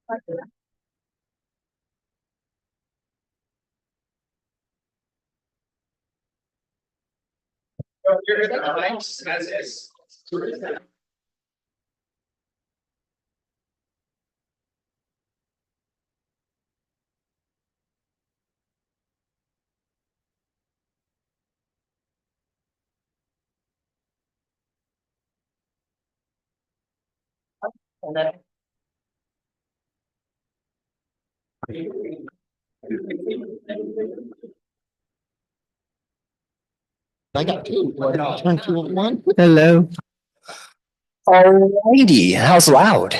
I got two. 1, 2, 1. Hello. Alrighty, how's loud?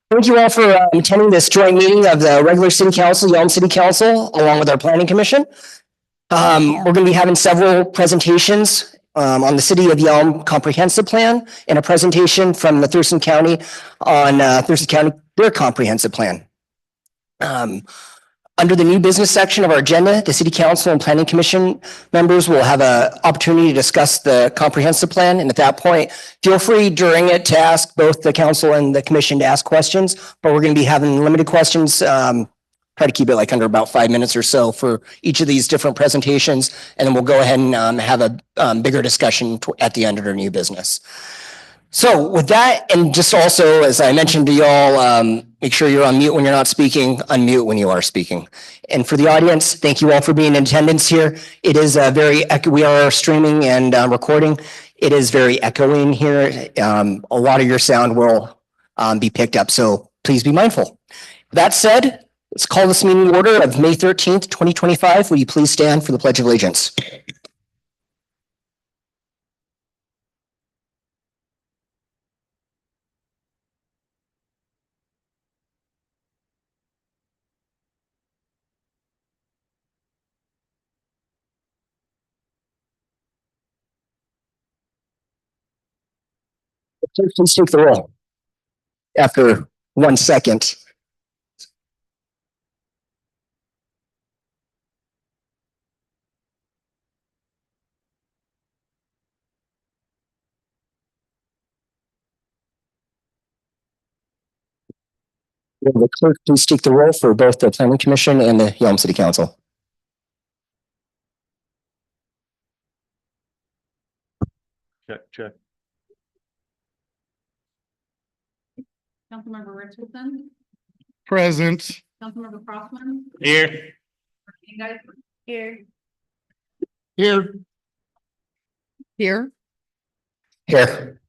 Thank you all for attending this joint meeting of the regular city council, Yelm City Council, along with our planning commission. We're going to be having several presentations on the city of Yelm comprehensive plan and a presentation from the Thurston County on Thurston County, their comprehensive plan. Under the new business section of our agenda, the city council and planning commission members will have an opportunity to discuss the comprehensive plan. And at that point, feel free during it to ask both the council and the commission to ask questions, but we're going to be having limited questions. Try to keep it like under about 5 minutes or so for each of these different presentations. And then we'll go ahead and have a bigger discussion at the end of our new business. So with that, and just also, as I mentioned to y'all, make sure you're on mute when you're not speaking, unmute when you are speaking. And for the audience, thank you all for being in attendance here. It is we are streaming and recording. It is very echoing here. A lot of your sound will be picked up, so please be mindful. That said, let's call this meeting to order of May 13th, 2025. Will you please stand for the Pledge of Allegiance? Please take the roll after 1 second. Will the clerk please take the roll for both the planning commission and the Yelm City Council? Check. Councilmember Richardson, Present. Councilmember Crossman, Here. Here. Here. Here. Here.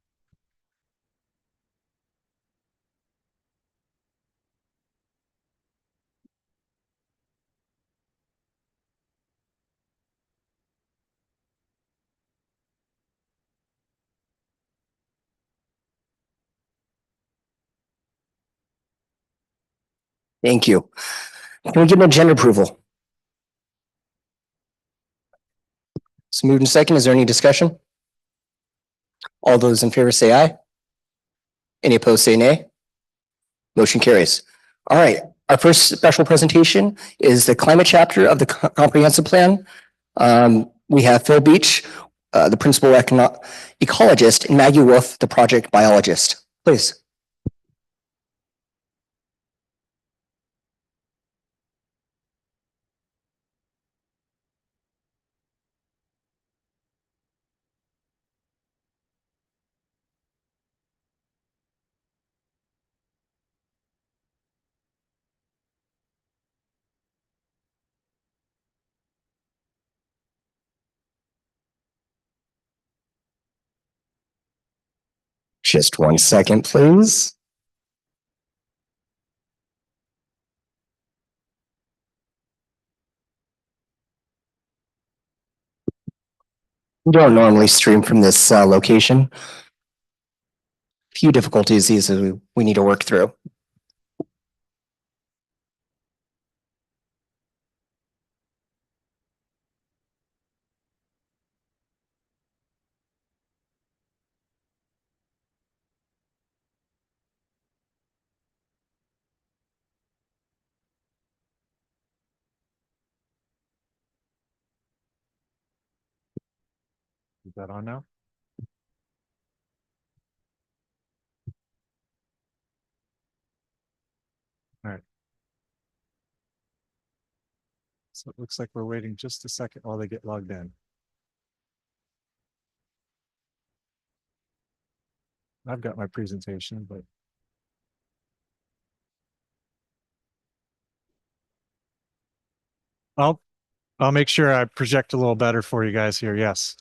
Thank you. Can we get an agenda approval? So moved in second. Is there any discussion? All those in favor say aye. Any opposed say nay. Motion carries. All right. Our first special presentation is the climate chapter of the comprehensive plan. We have Phil Beach, the principal ecologist, and Maggie Wolf, the project biologist. Please. Just 1 second, please. We don't normally stream from this location. Few difficulties these we need to work through. Is that on now? All right. So it looks like we're waiting just a second while they get logged in. I've got my presentation, but I'll make sure I project a little better for you guys here. Yes.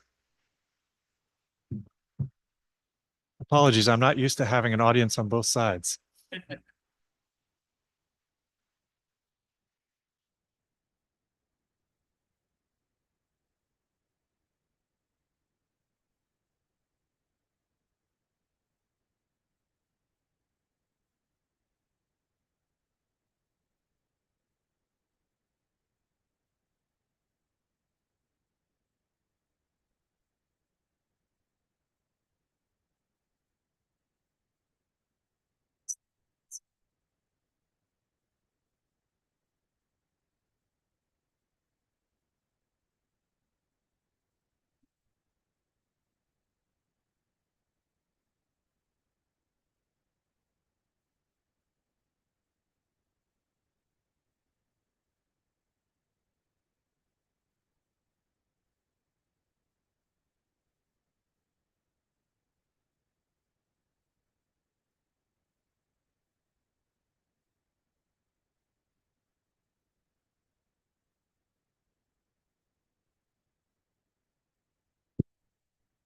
Apologies, I'm not used to having an audience on both sides.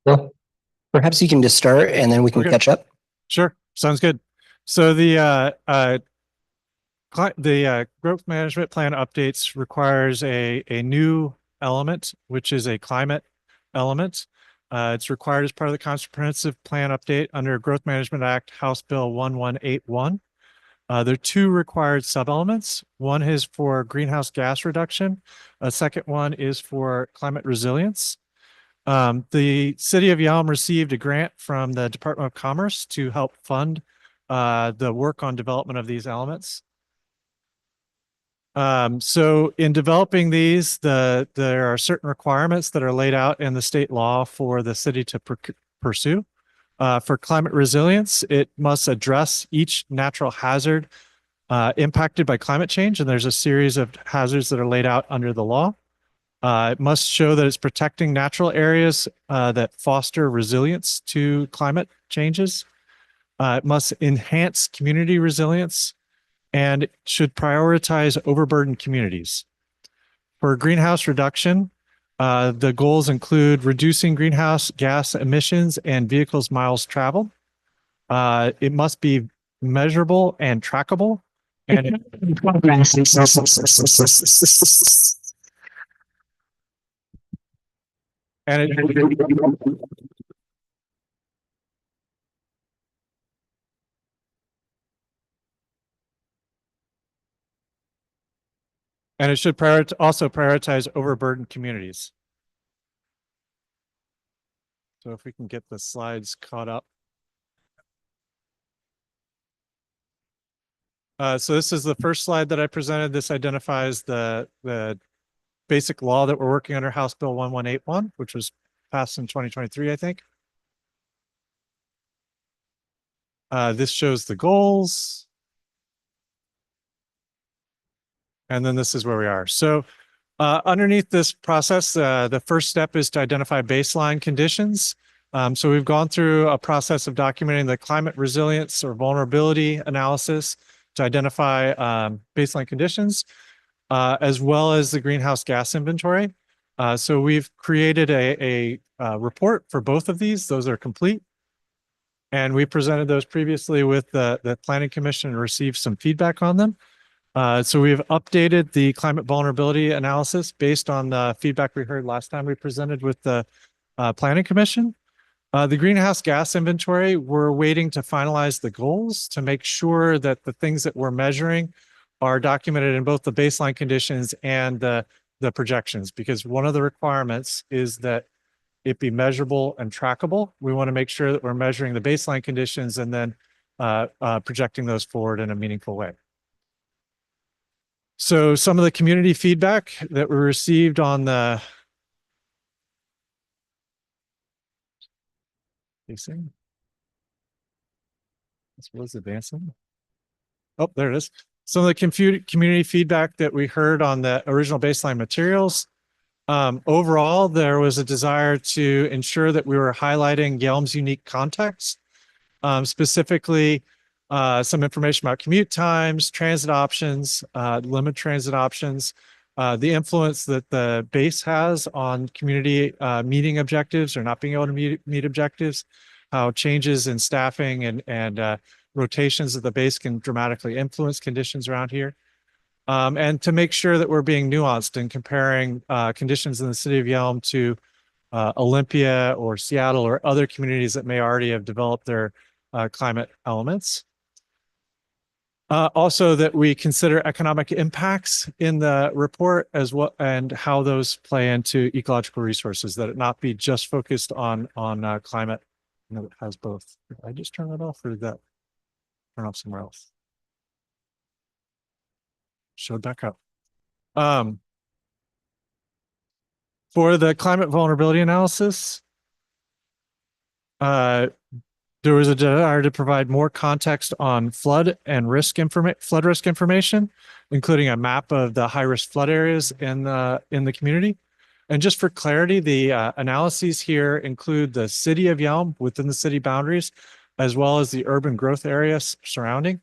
Well, perhaps you can just start and then we can Okay. catch up. Sure, sounds good. So the growth management plan updates requires a new element, which is a climate element. It's required as part of the comprehensive plan update under Growth Management Act, House Bill 1181. There are two required sub-elements. One is for greenhouse gas reduction. A second one is for climate resilience. The city of Yelm received a grant from the Department of Commerce to help fund the work on development of these elements. So in developing these, there are certain requirements that are laid out in the state law for the city to pursue. For climate resilience, it must address each natural hazard impacted by climate change, and there's a series of hazards that are laid out under the law. It must show that it's protecting natural areas that foster resilience to climate changes. It must enhance community resilience and it should prioritize overburdened communities. For greenhouse reduction, the goals include reducing greenhouse gas emissions and vehicles miles traveled. It must be measurable and trackable. And it should also prioritize overburdened communities. So if we can get the slides caught up. So this is the first slide that I presented. This identifies the basic law that we're working under, House Bill 1181, which was passed in 2023, I think. This shows the goals. And then this is where we are. So underneath this process, the first step is to identify baseline conditions. So we've gone through a process of documenting the climate resilience or vulnerability analysis to identify baseline conditions, as well as the greenhouse gas inventory. So we've created a report for both of these. Those are complete. And we presented those previously with the Planning Commission and received some feedback on them. So we've updated the climate vulnerability analysis based on the feedback we heard last time we presented with the Planning Commission. The greenhouse gas inventory, we're waiting to finalize the goals to make sure that the things that we're measuring are documented in both the baseline conditions and the projections, because one of the requirements is that it be measurable and trackable. We want to make sure that we're measuring the baseline conditions and then projecting those forward in a meaningful way. So some of the community feedback that we received on the this was advancing. Oh, there it is. some of the community feedback that we heard on the original baseline materials. Overall, there was a desire to ensure that we were highlighting Yelm's unique context, specifically some information about commute times, transit options, limited transit options, the influence that the base has on community meeting objectives or not being able to meet objectives, how changes in staffing and rotations of the base can dramatically influence conditions around here. And to make sure that we're being nuanced in comparing conditions in the city of Yelm to Olympia or Seattle or other communities that may already have developed their climate elements. Also that we consider economic impacts in the report as well, and how those play into ecological resources, that it not be just focused on climate. No, it has both. Did I just turn that off, or did that turn off somewhere else? Showed back up. For the climate vulnerability analysis, there was a desire to provide more context on flood risk information, including a map of the high-risk flood areas in the community. And just for clarity, the analyses here include the city of Yelm within the city boundaries, as well as the urban growth areas surrounding.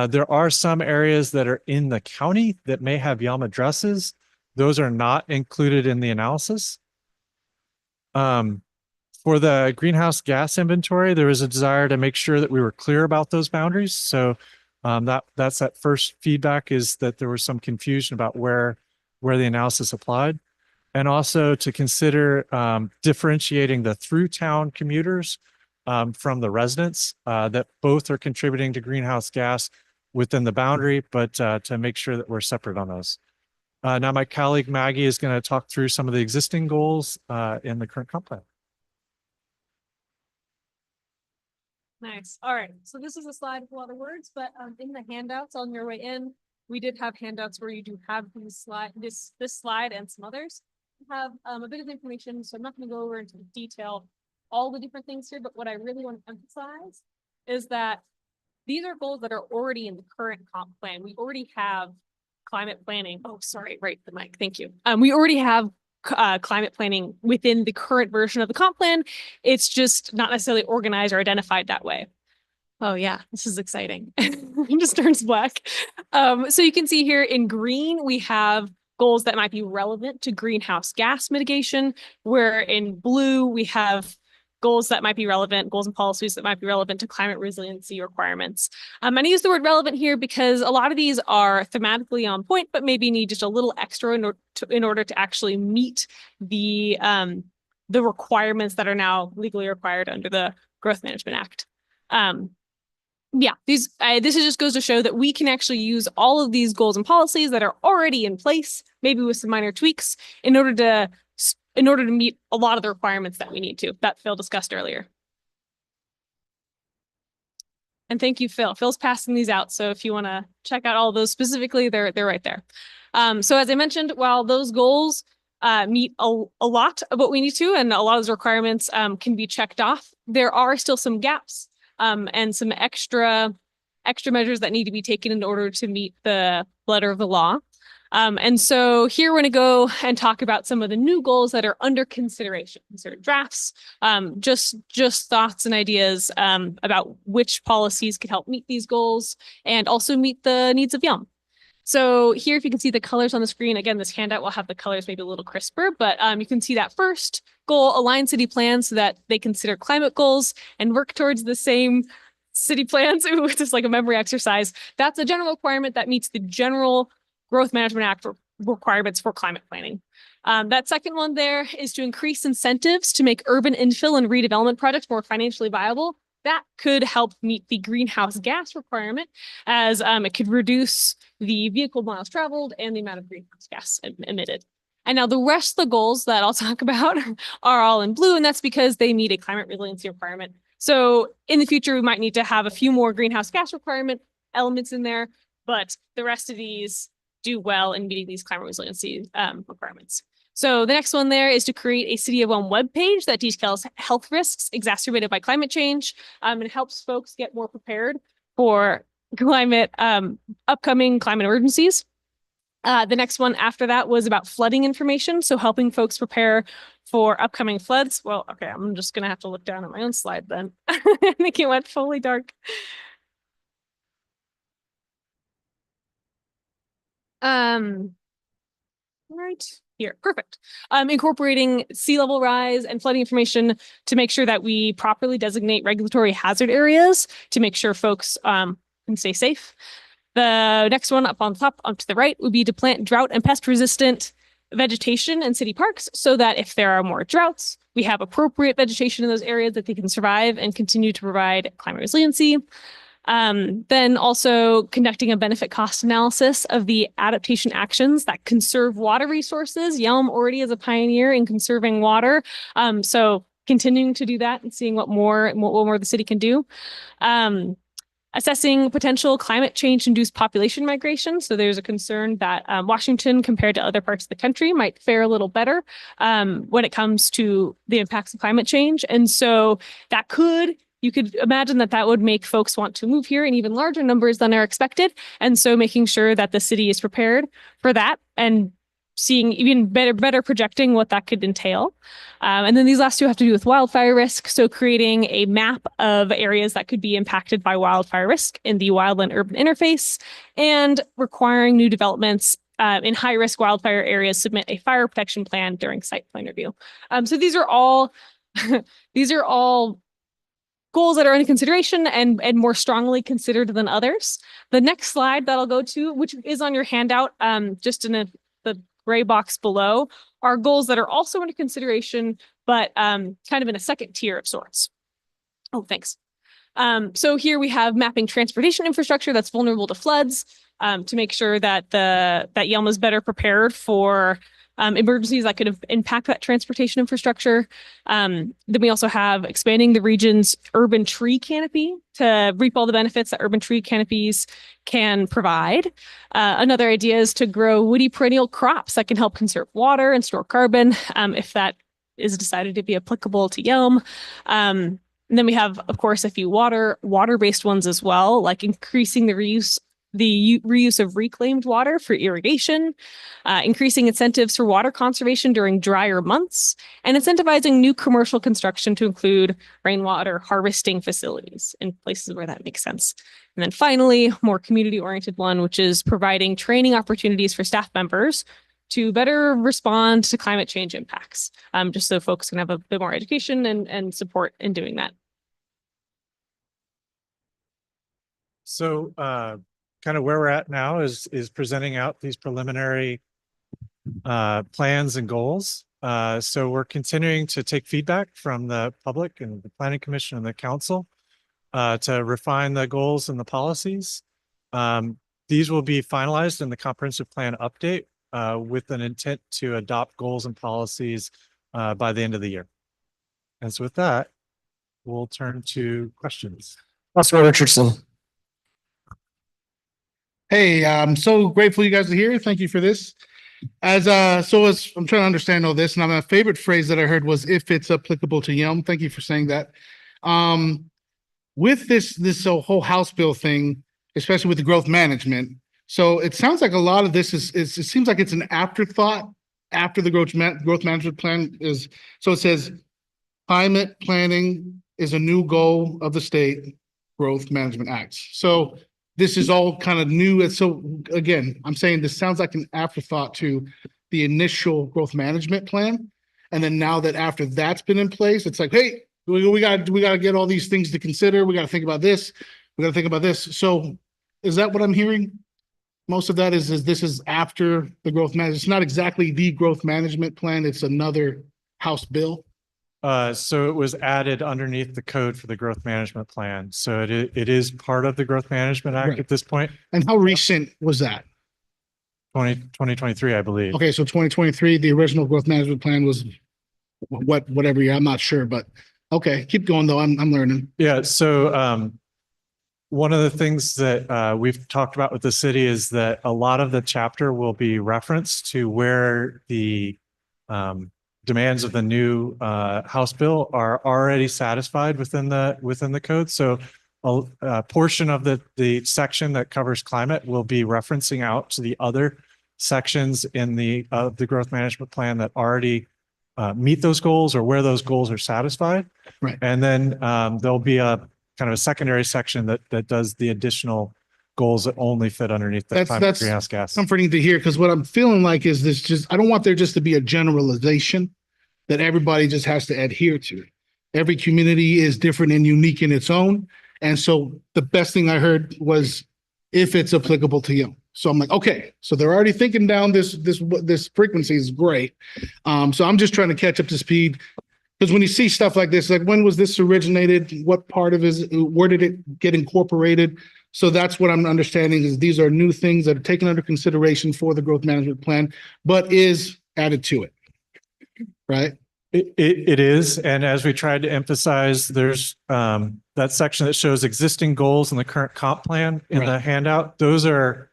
There are some areas that are in the county that may have Yelm addresses. Those are not included in the analysis. For the greenhouse gas inventory, there was a desire to make sure that we were clear about those boundaries. So that's that first feedback, is that there was some confusion about where the analysis applied. And also to consider differentiating the through town commuters from the residents, that both are contributing to greenhouse gas within the boundary, but to make sure that we're separate on those. Now my colleague Maggie is going to talk through some of the existing goals in the current comp plan. Nice. All right. So this is a slide with a lot of words, but in the handouts on your way in, we did have handouts where you do have these this slide and some others. We have a bit of information, so I'm not going to go over into detail all the different things here, but what I really want to emphasize is that these are goals that are already in the current comp plan. We already have climate planning. Oh, sorry, right, the mic. Thank you. We already have climate planning within the current version of the comp plan. It's just not necessarily organized or identified that way. Oh yeah, this is exciting. It just turns black. So you can see here in green, we have goals that might be relevant to greenhouse gas mitigation, where in blue, we have goals that might be relevant, goals and policies that might be relevant to climate resiliency requirements. And I use the word relevant here because a lot of these are thematically on point, but maybe need just a little extra in order to actually meet the requirements that are now legally required under the Growth Management Act. Yeah, this just goes to show that we can actually use all of these goals and policies that are already in place, maybe with some minor tweaks, in order to meet a lot of the requirements that we need to, that Phil discussed earlier. And thank you, Phil. Phil's passing these out, so if you want to check out all of those specifically, they're right there. So as I mentioned, while those goals meet a lot of what we need to, and a lot of those requirements can be checked off, there are still some gaps and some extra measures that need to be taken in order to meet the letter of the law. And so here we're going to go and talk about some of the new goals that are under consideration. These are drafts, just thoughts and ideas about which policies could help meet these goals and also meet the needs of Yelm. So here, if you can see the colors on the screen, again, this handout will have the colors maybe a little crisper, but you can see that first goal, align city plans so that they consider climate goals and work towards the same city plans. Ooh, it's just like a memory exercise. That's a general requirement that meets the general Growth Management Act requirements for climate planning. That second one there is to increase incentives to make urban infill and redevelopment projects more financially viable. That could help meet the greenhouse gas requirement, as it could reduce the vehicle miles traveled and the amount of greenhouse gas emitted. And now the rest of the goals that I'll talk about are all in blue, and that's because they meet a climate resiliency requirement. So in the future, we might need to have a few more greenhouse gas requirement elements in there, but the rest of these do well in meeting these climate resiliency requirements. So the next one there is to create a City of Yelm webpage that details health risks exacerbated by climate change and helps folks get more prepared for upcoming climate emergencies. The next one after that was about flooding information. So helping folks prepare for upcoming floods. Well, okay, I'm just going to have to look down at my own slide then. I think it went fully dark. Right here. Perfect. Incorporating sea level rise and flooding information to make sure that we properly designate regulatory hazard areas to make sure folks can stay safe. The next one up on top, up to the right, would be to plant drought and pest resistant vegetation in city parks so that if there are more droughts, we have appropriate vegetation in those areas that they can survive and continue to provide climate resiliency. Then also conducting a benefit cost analysis of the adaptation actions that conserve water resources. Yelm already is a pioneer in conserving water. So continuing to do that and seeing what more the city can do. Assessing potential climate change induced population migration. So there's a concern that Washington, compared to other parts of the country, might fare a little better when it comes to the impacts of climate change. And so you could imagine that would make folks want to move here in even larger numbers than are expected. And so making sure that the city is prepared for that and seeing even better projecting what that could entail. And then these last two have to do with wildfire risk. So creating a map of areas that could be impacted by wildfire risk in the wildland urban interface and requiring new developments in high risk wildfire areas submit a fire protection plan during site plan review. So these are all goals that are under consideration and more strongly considered than others. The next slide that I'll go to, which is on your handout, just in the gray box below, are goals that are also under consideration, but kind of in a second tier of sorts. Oh, thanks. So here we have mapping transportation infrastructure that's vulnerable to floods to make sure that that Yelm is better prepared for emergencies that could impact that transportation infrastructure. Then we also have expanding the region's urban tree canopy to reap all the benefits that urban tree canopies can provide. Another idea is to grow woody perennial crops that can help conserve water and store carbon if that is decided to be applicable to Yelm. And then we have, of course, a few water-based ones as well, like increasing the reuse of reclaimed water for irrigation, increasing incentives for water conservation during drier months, and incentivizing new commercial construction to include rainwater harvesting facilities in places where that makes sense. And then finally, more community-oriented one, which is providing training opportunities for staff members to better respond to climate change impacts, just so folks can have a bit more education and support in doing that. So kind of where we're at now is presenting out these preliminary plans and goals. So we're continuing to take feedback from the public and the Planning Commission and the council to refine the goals and the policies. These will be finalized in the comprehensive plan update with an intent to adopt goals and policies by the end of the year. And so with that, we'll turn to questions. Councilor Richardson. Hey, I'm so grateful you guys are here. Thank you for this. As I'm trying to understand all this, and my favorite phrase that I heard was "if it's applicable to Yelm." Thank you for saying that. With this whole House bill thing, especially with the growth management, so it sounds like a lot of this it seems like it's an afterthought after the growth management plan is. So it says climate planning is a new goal of the state growth management acts. So this is all kind of new. And so again, I'm saying this sounds like an afterthought to the initial growth management plan. And then now that after that's been in place, it's like, hey, we got to get all these things to consider. We got to think about this. We got to think about this. So is that what I'm hearing? Most of that is this is after the growth management. It's not exactly the growth management plan. It's another House bill. So it was added underneath the code for the growth management plan. So it is part of the Growth Management Act Right. at this point. And how recent was that? 2023, I believe. Okay, so 2023, the original growth management plan was whatever year, I'm not sure, but okay, keep going though. I'm learning. Yeah. So one of the things that we've talked about with the city is that a lot of the chapter will be referenced to where the demands of the new House bill are already satisfied within the code. So a portion of the section that covers climate will be referencing out to the other sections in the growth management plan that already meet those goals or where those goals are satisfied. Right. And then there'll be a kind of a secondary section that does the additional goals that only fit underneath the climate greenhouse gas. Comforting to hear, because what I'm feeling like is this just, I don't want there just to be a generalization that everybody just has to adhere to. Every community is different and unique in its own. And so the best thing I heard was if it's applicable to you. So I'm like, okay, so they're already thinking down this frequency is great. So I'm just trying to catch up to speed. Because when you see stuff like this, like when was this originated? What part of it, where did it get incorporated? So that's what I'm understanding is these are new things that are taken under consideration for the growth management plan, but is added to it, right? It is. And as we tried to emphasize, there's that section that shows existing goals in the current comp plan in the handout. Those are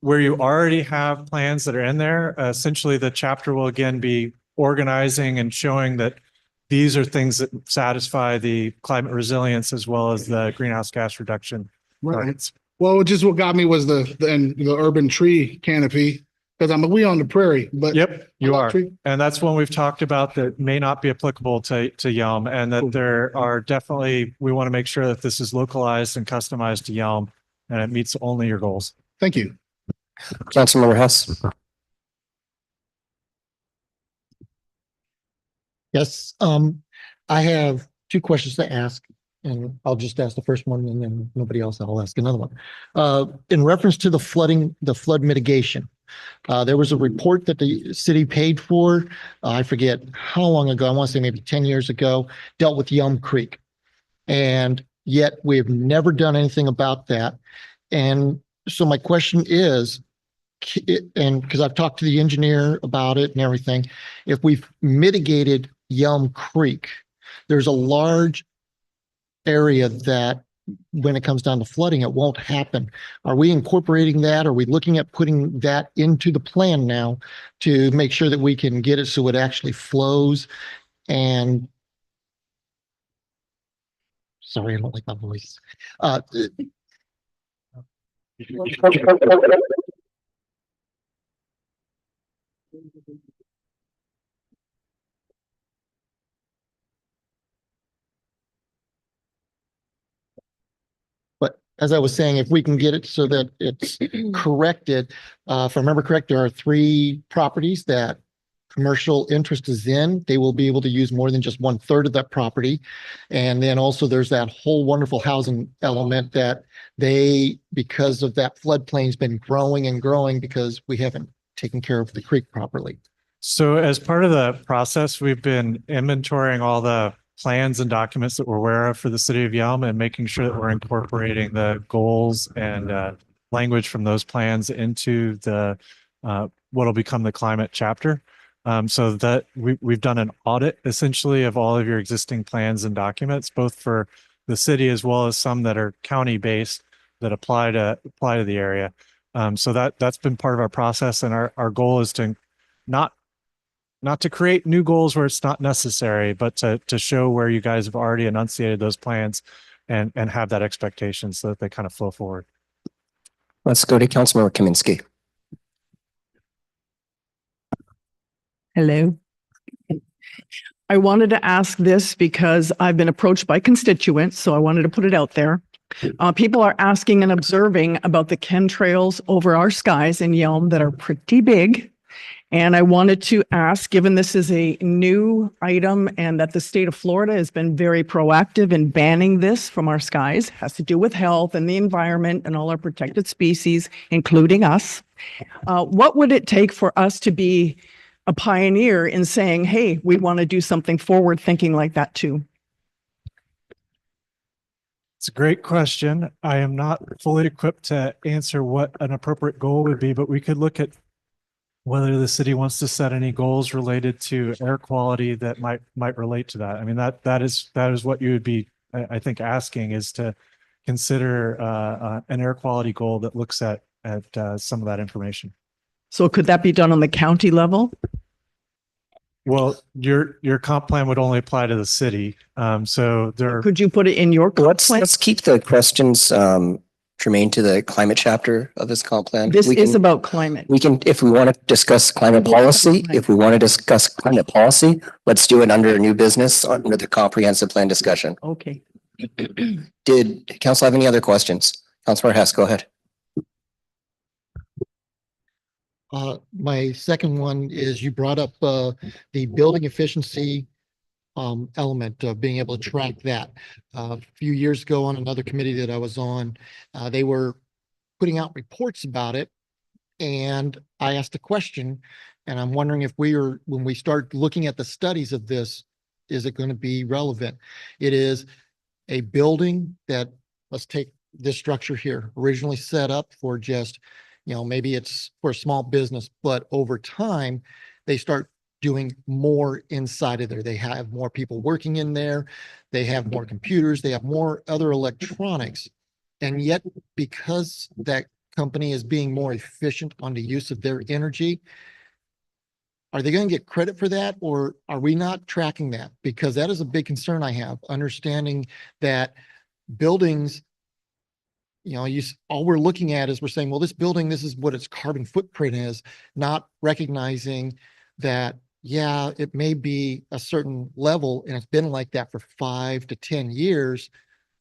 where you already have plans that are in there. Essentially, the chapter will again be organizing and showing that these are things that satisfy the climate resilience as well as the greenhouse gas reduction targets. Well, just what got me was the urban tree canopy, because we on the prairie, but Yep, you are. tree. And that's one we've talked about that may not be applicable to Yelm, and that there are definitely, we want to make sure that this is localized and customized to Yelm and it meets only your goals. Thank you. Councilmember Hess. Yes, I have two questions to ask, and I'll just ask the first one and then nobody else, I'll ask another one. In reference to the flood mitigation, there was a report that the city paid for, I forget how long ago, I want to say maybe 10 years ago, dealt with Yelm Creek. And yet we've never done anything about that. And so my question is, and because I've talked to the engineer about it and everything, if we've mitigated Yelm Creek, there's a large area that when it comes down to flooding, it won't happen. Are we incorporating that? Are we looking at putting that into the plan now to make sure that we can get it so it actually flows? And sorry, I don't like my voice. But as I was saying, if we can get it so that it's corrected, if I remember correct, there are 3 properties that commercial interest is in. They will be able to use more than just 1/3 of that property. And then also there's that whole wonderful housing element that they, because of that floodplain's been growing and growing because we haven't taken care of the creek properly. So as part of the process, we've been inventorying all the plans and documents that we're aware of for the city of Yelm and making sure that we're incorporating the goals and language from those plans into the what'll become the climate chapter. So that we've done an audit essentially of all of your existing plans and documents, both for the city as well as some that are county based that apply to the area. So that's been part of our process, and our goal is to not to create new goals where it's not necessary, but to show where you guys have already enunciated those plans and have that expectation so that they kind of flow forward. Let's go to Councilmember Kaminsky. Hello. I wanted to ask this because I've been approached by constituents, so I wanted to put it out there. People are asking and observing about the chemtrails over our skies in Yelm that are pretty big. And I wanted to ask, given this is a new item and that the state of Florida has been very proactive in banning this from our skies, has to do with health and the environment and all our protected species, including us. What would it take for us to be a pioneer in saying, hey, we want to do something forward thinking like that too? It's a great question. I am not fully equipped to answer what an appropriate goal would be, but we could look at whether the city wants to set any goals related to air quality that might relate to that. I mean, that is what you would be, I think, asking, is to consider an air quality goal that looks at some of that information. So could that be done on the county level? Well, your comp plan would only apply to the city. So there, Could you put it in your comp plan? Let's keep the questions germane to the climate chapter of this comp plan. This We is can- about climate. We can, if we want to discuss climate It is about policy, climate. if we want to discuss climate policy, let's do it under new business, under the comprehensive plan discussion. Okay. Did council have any other questions? Councilor Hess, go ahead. My second one is you brought up, the building efficiency element of being able to track that. A few years ago on another committee that I was on, they were putting out reports about it. And I asked a question, and I'm wondering if when we start looking at the studies of this, is it going to be relevant? It is a building that, let's take this structure here, originally set up for just, maybe it's for a small business, but over time, they start doing more inside of there. They have more people working in there. They have more computers. They have more other electronics. And yet, because that company is being more efficient on the use of their energy, are they going to get credit for that, or are we not tracking that? Because that is a big concern I have, understanding that buildings, all we're looking at is we're saying, well, this building, this is what its carbon footprint is, not recognizing that, yeah, it may be a certain level and it's been like that for 5 to 10 years,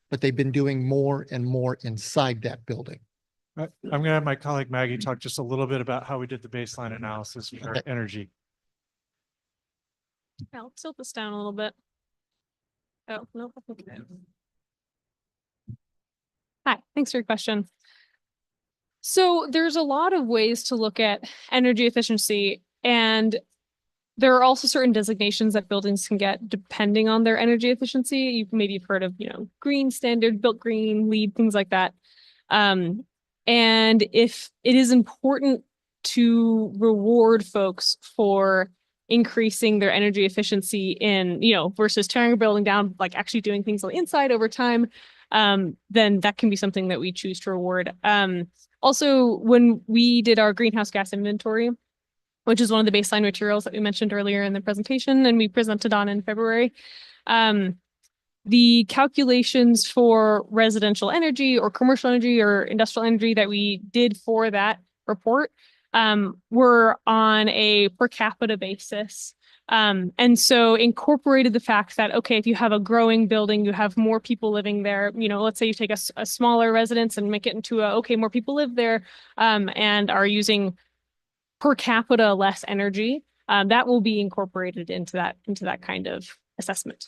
but they've been doing more and more inside that building. I'm going to have my colleague Maggie talk just a little bit about how we did the baseline analysis for Okay. energy. Yeah, let's tilt this down a little bit. Oh, no. Okay. Hi, thanks for your question. So there's a lot of ways to look at energy efficiency, and there are also certain designations that buildings can get depending on their energy efficiency. You've maybe heard of, green standard, built green, LEED, things like that. And if it is important to reward folks for increasing their energy efficiency in, versus tearing a building down, like actually doing things on the inside over time, then that can be something that we choose to reward. Also, when we did our greenhouse gas inventory, which is one of the baseline materials that we mentioned earlier in the presentation and we presented on in February, the calculations for residential energy or commercial energy or industrial energy that we did for that report were on a per capita basis. And so incorporated the fact that, okay, if you have a growing building, you have more people living there, let's say you take a smaller residence and make it into more people live there and are using per capita less energy, that will be incorporated into that kind of assessment.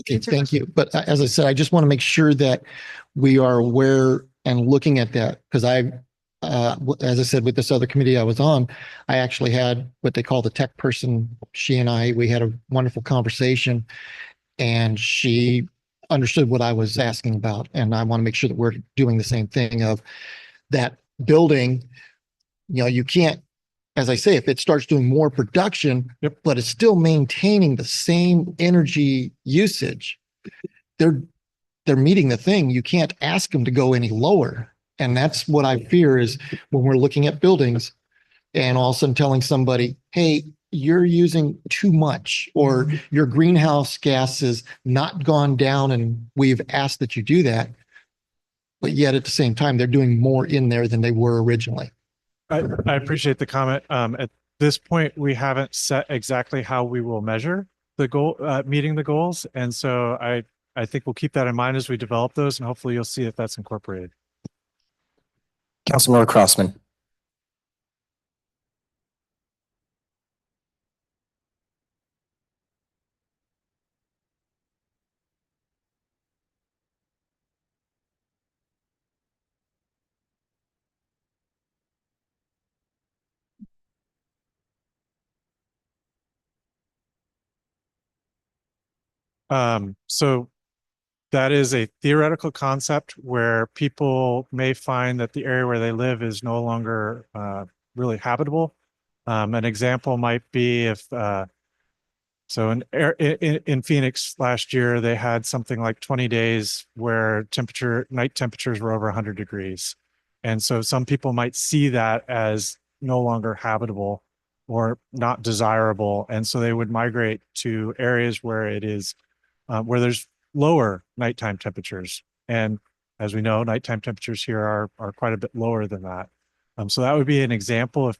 Okay, thank you. But as I said, I just want to make sure that we are aware and looking at that, because as I said, with this other committee I was on, I actually had what they call the tech person. She and we had a wonderful conversation, and she understood what I was asking about. And I want to make sure that we're doing the same thing of that building. You can't, as I say, if it starts doing more production, but it's still maintaining the same energy usage, they're meeting the thing. You can't ask them to go any lower. And that's what I fear is when we're looking at buildings and all of a sudden telling somebody, hey, you're using too much, or your greenhouse gas has not gone down and we've asked that you do that. But yet at the same time, they're doing more in there than they were originally. I appreciate the comment. At this point, we haven't set exactly how we will measure the goal, meeting the goals. And so I think we'll keep that in mind as we develop those, and hopefully you'll see if that's incorporated. Councilmember Crossman. So that is a theoretical concept where people may find that the area where they live is no longer really habitable. An example might be if so in Phoenix last year, they had something like 20 days where night temperatures were over 100 degrees. And so some people might see that as no longer habitable. or not desirable. And so they would migrate to areas where it is, where there's lower nighttime temperatures. And as we know, nighttime temperatures here are quite a bit lower than that. So that would be an example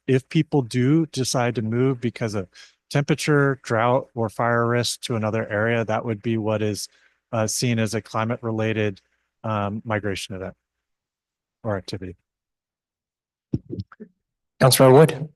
if people do decide to move because of temperature, drought, or fire risk to another area, that would be what is seen as a climate related migration event or activity. Councilmember Wood.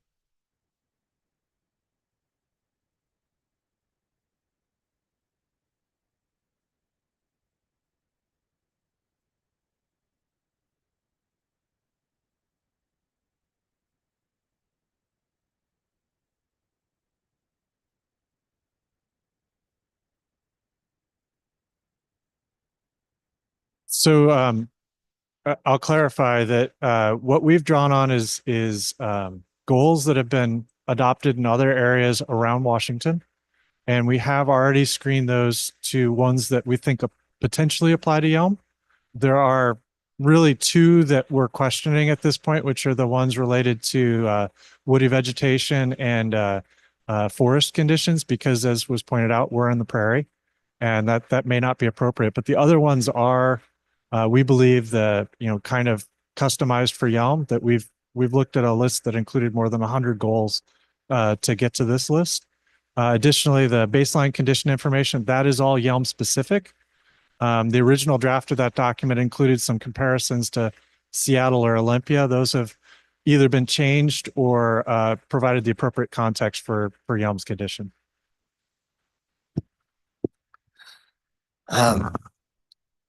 So I'll clarify that what we've drawn on is goals that have been adopted in other areas around Washington. And we have already screened those to ones that we think potentially apply to Yelm. There are really two that we're questioning at this point, which are the ones related to woody vegetation and forest conditions, because as was pointed out, we're in the prairie and that may not be appropriate. But the other ones are, we believe, the kind of customized for Yelm, that we've looked at a list that included more than 100 goals to get to this list. Additionally, the baseline condition information, that is all Yelm specific. The original draft of that document included some comparisons to Seattle or Olympia. Those have either been changed or provided the appropriate context for Yelm's condition.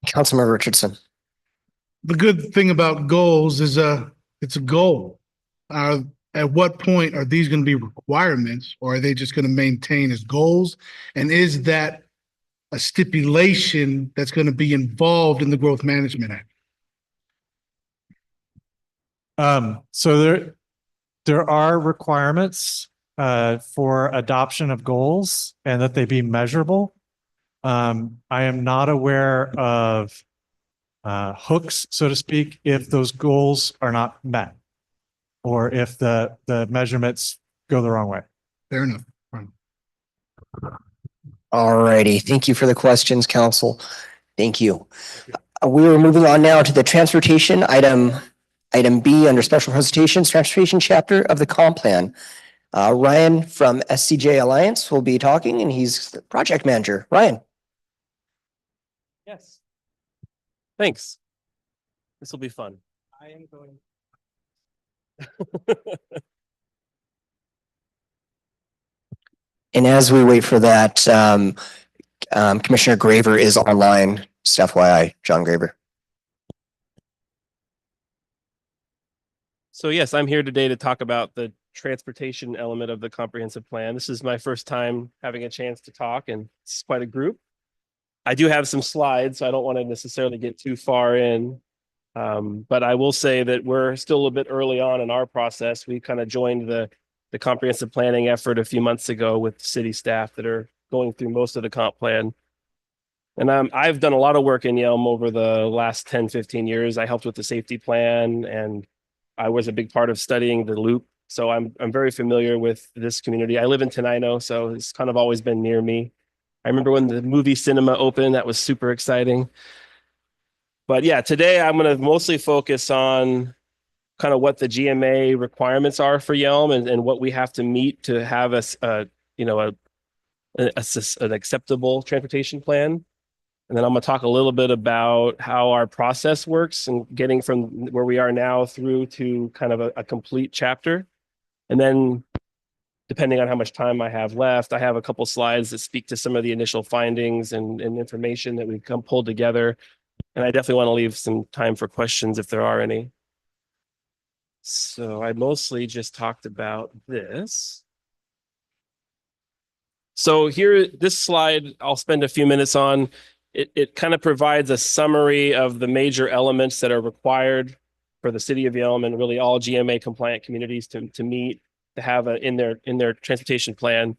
Councilmember Richardson. The good thing about goals is it's a goal. At what point are these going to be requirements, or are they just going to maintain as goals? And is that a stipulation that's going to be involved in the Growth Management Act? So there are requirements for adoption of goals and that they be measurable. I am not aware of hooks, so to speak, if those goals are not met, or if the measurements go the wrong way. Fair enough. All righty. Thank you for the questions, Council. Thank you. We are moving on now to the transportation item B under special presentations, transportation chapter of the comp plan. Ryan from SCJ Alliance will be talking, and he's the project manager. Ryan. Yes. Thanks. This will be fun. I am going. And as we wait for that, Commissioner Graver is online. Just FYI, John Graver. So yes, I'm here today to talk about the transportation element of the comprehensive plan. This is my first time having a chance to talk, and it's quite a group. I do have some slides, so I don't want to necessarily get too far in. But I will say that we're still a bit early on in our process. We kind of joined the comprehensive planning effort a few months ago with city staff that are going through most of the comp plan. And I've done a lot of work in Yelm over the last 10, 15 years. I helped with the safety plan, and I was a big part of studying the loop. So I'm very familiar with this community. I live in Tenino, so it's kind of always been near me. I remember when the movie cinema opened, that was super exciting. But yeah, today I'm going to mostly focus on kind of what the GMA requirements are for Yelm and what we have to meet to have an acceptable transportation plan. And then I'm going to talk a little bit about how our process works and getting from where we are now through to kind of a complete chapter. And then depending on how much time I have left, I have a couple slides that speak to some of the initial findings and information that we've pulled together. And I definitely want to leave some time for questions if there are any. So I mostly just talked about this. So here, this slide, I'll spend a few minutes on. It kind of provides a summary of the major elements that are required for the city of Yelm and really all GMA compliant communities to meet, to have in their transportation plan.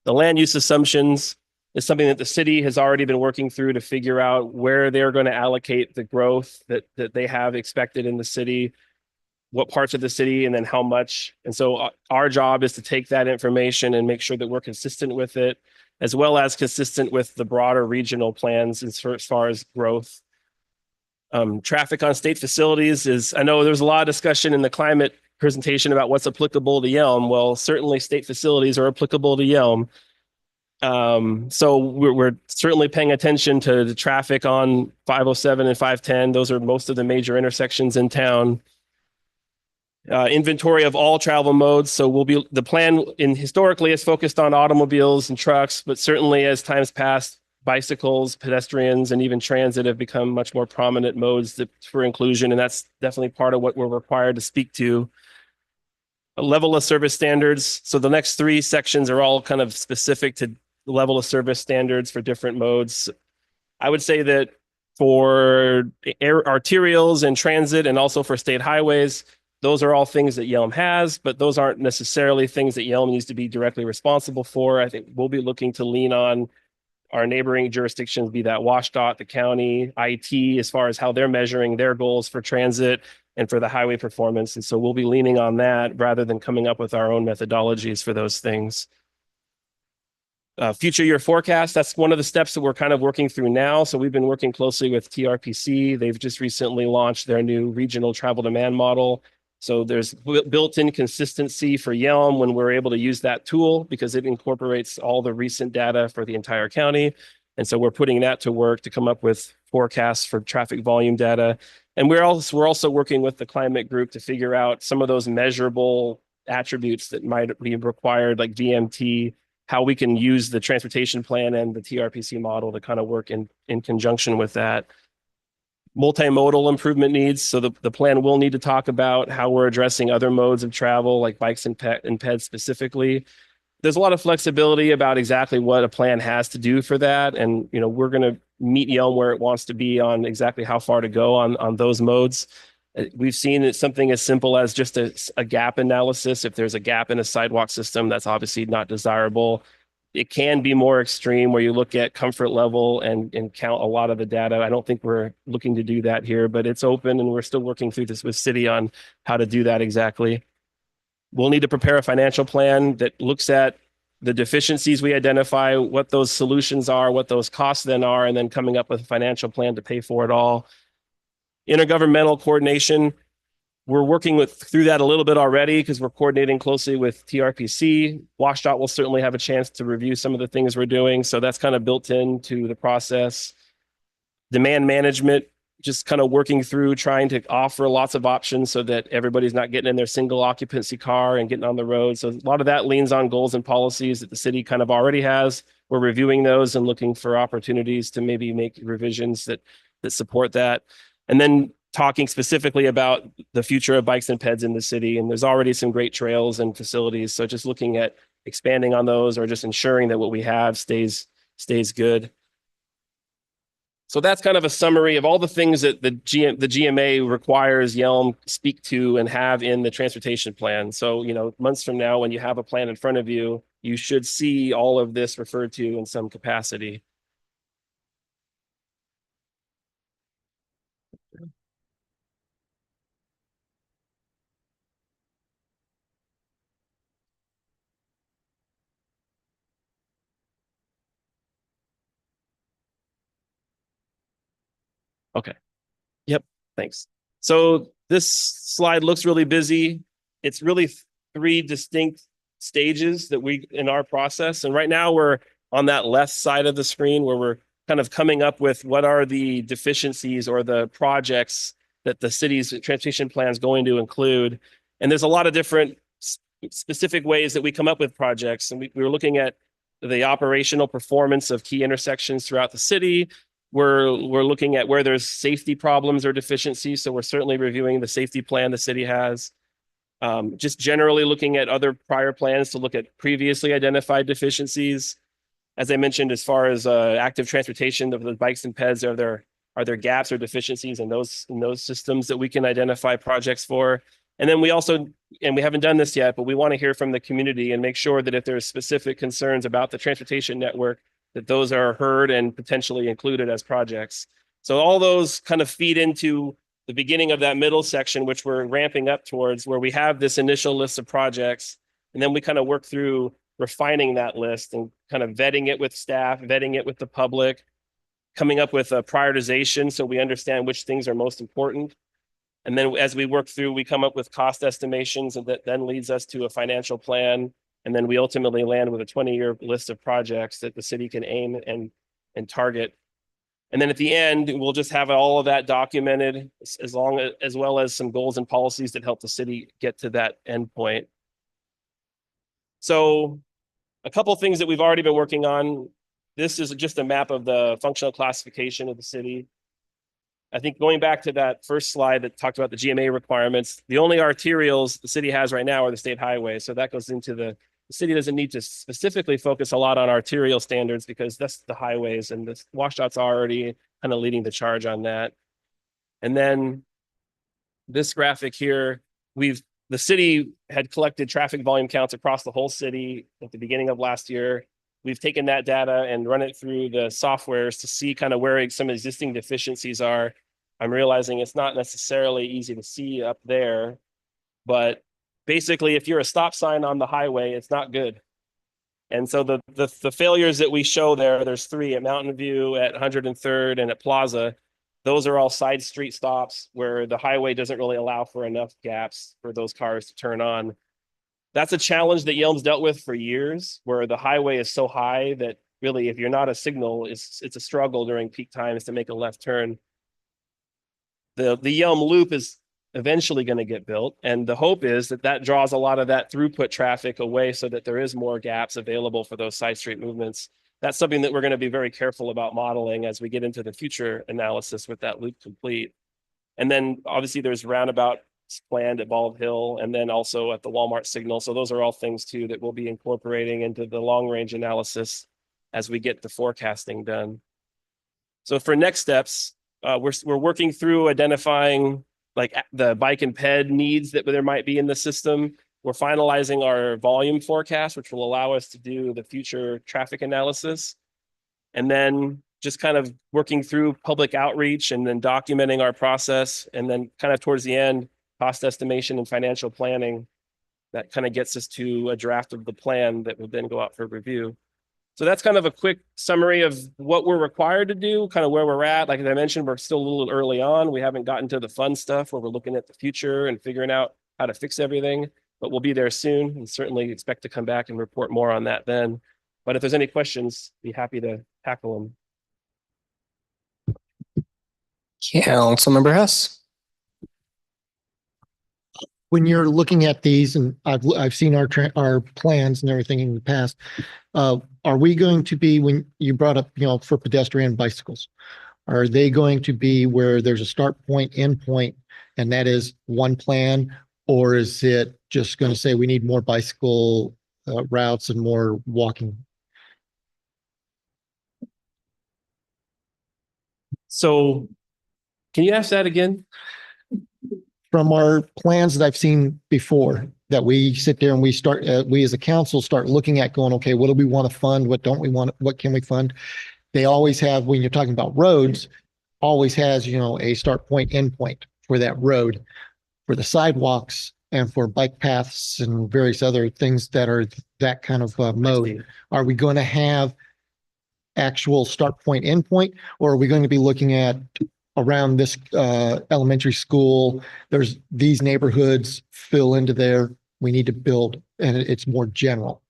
The land use assumptions is something that the city has already been working through to figure out where they're going to allocate the growth that they have expected in the city. what parts of the city and then how much. And so our job is to take that information and make sure that we're consistent with it, as well as consistent with the broader regional plans as far as growth. Traffic on state facilities is, I know there's a lot of discussion in the climate presentation about what's applicable to Yelm. Well, certainly state facilities are applicable to Yelm. So we're certainly paying attention to the traffic on 507 and 510. Those are most of the major intersections in town. Inventory of all travel modes. So the plan historically is focused on automobiles and trucks, but certainly as times pass, bicycles, pedestrians, and even transit have become much more prominent modes for inclusion. And that's definitely part of what we're required to speak to. A level of service standards. So the next 3 sections are all kind of specific to the level of service standards for different modes. I would say that for arterials and transit, and also for state highways, those are all things that Yelm has, but those aren't necessarily things that Yelm needs to be directly responsible for. I think we'll be looking to lean on our neighboring jurisdictions, be that WashDOT, the county, IT, as far as how they're measuring their goals for transit and for the highway performance. And so we'll be leaning on that rather than coming up with our own methodologies for those things. Future year forecast, that's one of the steps that we're kind of working through now. So we've been working closely with TRPC. They've just recently launched their new regional travel demand model. So there's built-in consistency for Yelm when we're able to use that tool, because it incorporates all the recent data for the entire county. And so we're putting that to work to come up with forecasts for traffic volume data. And we're also working with the climate group to figure out some of those measurable attributes that might be required, like VMT, how we can use the transportation plan and the TRPC model to kind of work in conjunction with that. Multimodal improvement needs. So the plan will need to talk about how we're addressing other modes of travel, like bikes and peds specifically. There's a lot of flexibility about exactly what a plan has to do for that. And, we're going to meet Yelm where it wants to be on exactly how far to go on those modes. We've seen it something as simple as just a gap analysis. If there's a gap in a sidewalk system, that's obviously not desirable. It can be more extreme where you look at comfort level and count a lot of the data. I don't think we're looking to do that here, but it's open and we're still working through this with city on how to do that exactly. We'll need to prepare a financial plan that looks at the deficiencies we identify, what those solutions are, what those costs then are, and then coming up with a financial plan to pay for it all. Intergovernmental coordination. We're working through that a little bit already because we're coordinating closely with TRPC. WashDOT will certainly have a chance to review some of the things we're doing. So that's kind of built into the process. Demand management, just kind of working through trying to offer lots of options so that everybody's not getting in their single occupancy car and getting on the road. So a lot of that leans on goals and policies that the city kind of already has. We're reviewing those and looking for opportunities to maybe make revisions that support that. And then talking specifically about the future of bikes and peds in the city. And there's already some great trails and facilities. So just looking at expanding on those or just ensuring that what we have stays good. So that's kind of a summary of all the things that the GMA requires Yelm speak to and have in the transportation plan. So, months from now, when you have a plan in front of you, you should see all of this referred to in some capacity. Okay. Yep. Thanks. So this slide looks really busy. It's really 3 distinct stages that we in our process. And right now we're on that left side of the screen where we're kind of coming up with what are the deficiencies or the projects that the city's transportation plan is going to include. And there's a lot of different specific ways that we come up with projects. And we were looking at the operational performance of key intersections throughout the city. We're looking at where there's safety problems or deficiencies. So we're certainly reviewing the safety plan the city has. Just generally looking at other prior plans to look at previously identified deficiencies. As I mentioned, as far as active transportation of the bikes and peds, are there gaps or deficiencies in those systems that we can identify projects for? And then we also, and we haven't done this yet, but we want to hear from the community and make sure that if there's specific concerns about the transportation network, that those are heard and potentially included as projects. So all those kind of feed into the beginning of that middle section, which we're ramping up towards, where we have this initial list of projects, and then we kind of work through refining that list and kind of vetting it with staff, vetting it with the public, coming up with a prioritization so we understand which things are most important. And then as we work through, we come up with cost estimations, and that then leads us to a financial plan. And then we ultimately land with a 20-year list of projects that the city can aim and target. And then at the end, we'll just have all of that documented as well as some goals and policies that help the city get to that endpoint. So a couple of things that we've already been working on. This is just a map of the functional classification of the city. I think going back to that first slide that talked about the GMA requirements, the only arterials the city has right now are the state highways. So that goes into the city doesn't need to specifically focus a lot on arterial standards because that's the highways, and the washouts are already kind of leading the charge on that. And then this graphic here, the city had collected traffic volume counts across the whole city at the beginning of last year. We've taken that data and run it through the softwares to see kind of where some existing deficiencies are. I'm realizing it's not necessarily easy to see up there, but basically if you're a stop sign on the highway, it's not good. And so the failures that we show there's 3 at Mountain View, at 103rd, and at Plaza. Those are all side street stops where the highway doesn't really allow for enough gaps for those cars to turn on. That's a challenge that Yelm's dealt with for years, where the highway is so high that really, if you're not a signal, it's a struggle during peak times to make a left turn. The Yelm Loop is eventually going to get built, and the hope is that draws a lot of that throughput traffic away so that there is more gaps available for those side street movements. That's something that we're going to be very careful about modeling as we get into the future analysis with that loop complete. And then obviously there's roundabout planned at Bald Hill, and then also at the Walmart signal. So those are all things too that we'll be incorporating into the long range analysis as we get the forecasting done. So for next steps, we're working through identifying like the bike and ped needs that there might be in the system. We're finalizing our volume forecast, which will allow us to do the future traffic analysis. And then just kind of working through public outreach and then documenting our process. And then kind of towards the end, cost estimation and financial planning. That kind of gets us to a draft of the plan that will then go out for review. So that's kind of a quick summary of what we're required to do, kind of where we're at. Like I mentioned, we're still a little early on. We haven't gotten to the fun stuff where we're looking at the future and figuring out how to fix everything, but we'll be there soon and certainly expect to come back and report more on that then. But if there's any questions, be happy to tackle them. Councilmember Hess. When you're looking at these, and I've seen our plans and everything in the past, are we going to be, when you brought up, for pedestrian bicycles, are they going to be where there's a start point, end point, and that is one plan, or is it just going to say we need more bicycle routes and more walking? So can you ask that again? From our plans that I've seen before, that we sit there and we start, we as a council start looking at going, okay, what do we want to fund? What don't we want? What can we fund? They always have, when you're talking about roads, always has, a start point, end point for that road, for the sidewalks and for bike paths and various other things that are that kind of mode. Are we going to have actual start point, end point, or are we going to be looking at around this elementary school, there's these neighborhoods fill into there, we need to build, and it's more general?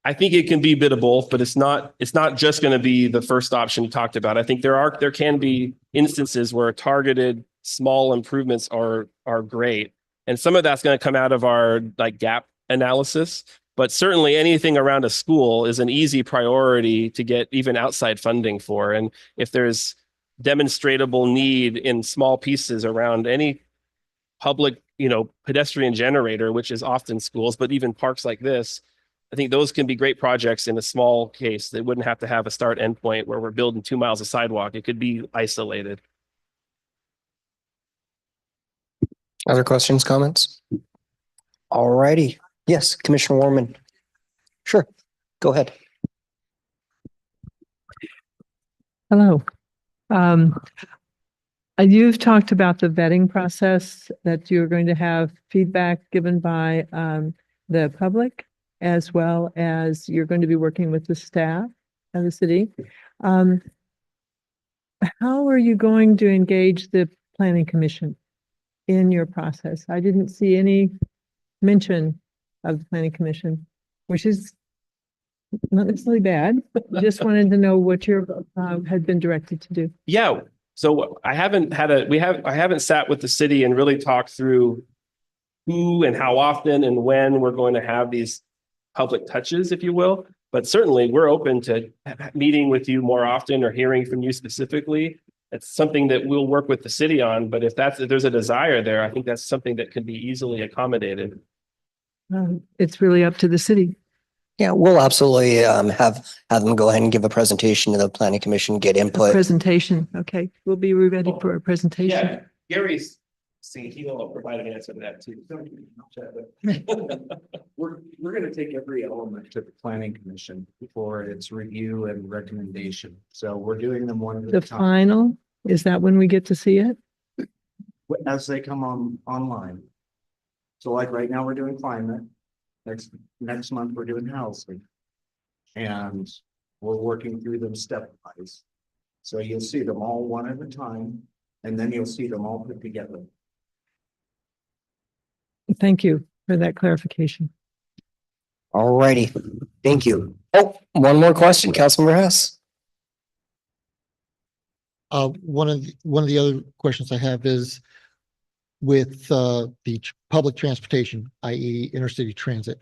I think it can be a bit of both, but it's not just going to be the first option you talked about. I think there can be instances where targeted small improvements are great. And some of that's going to come out of our gap analysis, but certainly anything around a school is an easy priority to get even outside funding for. And if there's demonstrable need in small pieces around any public, pedestrian generator, which is often schools, but even parks like this, I think those can be great projects in a small case. They wouldn't have to have a start end point where we're building 2 miles of sidewalk. It could be isolated. Other questions, comments? All righty. Yes, Commissioner Warman. Sure, go ahead. Hello. You've talked about the vetting process, that you're going to have feedback given by the public, as well as you're going to be working with the staff of the city. How are you going to engage the planning commission in your process? I didn't see any mention of the planning commission, which is not necessarily bad, but just wanted to know what you had been directed to do. Yeah. So I haven't sat with the city and really talked through who and how often and when we're going to have these public touches, if you will. But certainly we're open to meeting with you more often or hearing from you specifically. It's something that we'll work with the city on. But if there's a desire there, I think that's something that can be easily accommodated. It's really up to the city. Yeah, we'll absolutely have them go ahead and give a presentation to the planning commission, get input. Presentation. Okay, we'll be ready for a presentation. Yeah, Gary's see, he'll provide an answer to that too. We're gonna take every element to the planning commission for its review and recommendation. So we're doing them one at The a time final, is that when we get to see it? as they come online. So like right now, we're doing climate. Next month, we're doing housing. And we're working through them stepwise. So you'll see them all one at a time, and then you'll see them all put together. Thank you for that clarification. All righty, thank you. Oh, one more question, Councilmember Hess. One of the other questions I have is with the public transportation, i.e. intercity transit.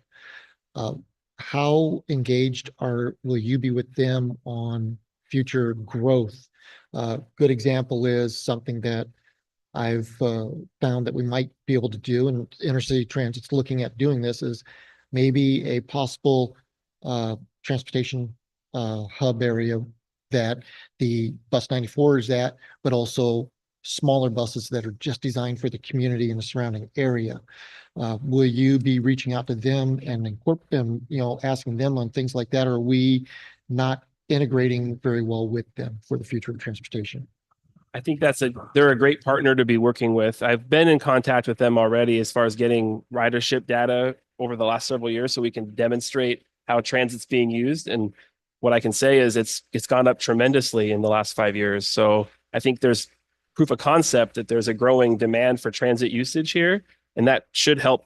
How engaged will you be with them on future growth? Good example is something that I've found that we might be able to do, and intercity transit's looking at doing this, is maybe a possible transportation hub area that the bus 94 is at, but also smaller buses that are just designed for the community and the surrounding area. Will you be reaching out to them and incorporate them, asking them on things like that? Or are we not integrating very well with them for the future of transportation? I think they're a great partner to be working with. I've been in contact with them already as far as getting ridership data over the last several years so we can demonstrate how transit's being used. And what I can say is it's gone up tremendously in the last 5 years. So I think there's proof of concept that there's a growing demand for transit usage here. And that should help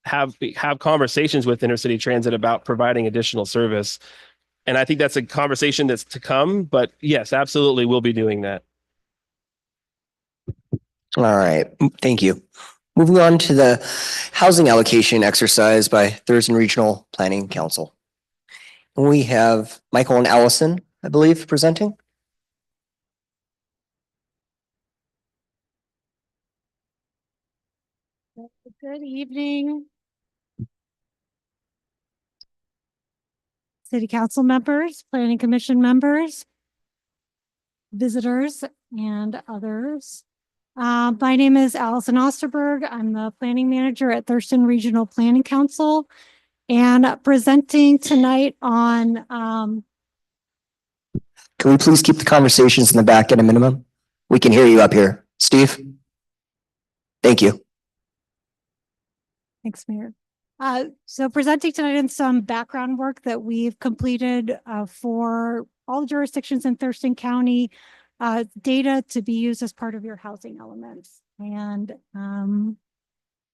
have conversations with intercity transit about providing additional service. And I think that's a conversation that's to come, but yes, absolutely, we'll be doing that. All right, thank you. Moving on to the housing allocation exercise by Thurston Regional Planning Council. We have Michael and Allison, I believe, presenting. Good evening. City Council members, Planning Commission members, visitors, and others. My name is Allison Osterberg. I'm the planning manager at Thurston Regional Planning Council, and presenting tonight on Can we please keep the conversations in the back at a minimum? We can hear you up here. Steve? Thank you. Thanks, Mayor. So presenting tonight in some background work that we've completed for all jurisdictions in Thurston County, data to be used as part of your housing elements. And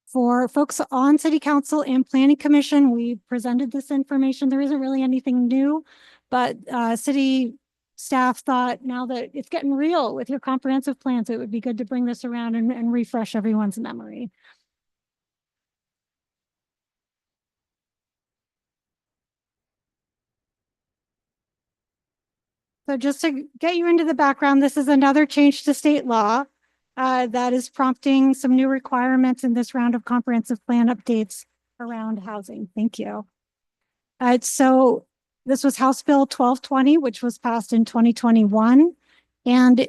for folks on City Council and Planning Commission, we presented this information. There isn't really anything new, but city staff thought now that it's getting real with your comprehensive plans, it would be good to bring this around and refresh everyone's memory. So just to get you into the background, this is another change to state law that is prompting some new requirements in this round of comprehensive plan updates around housing. Thank you. So this was House Bill 1220, which was passed in 2021. And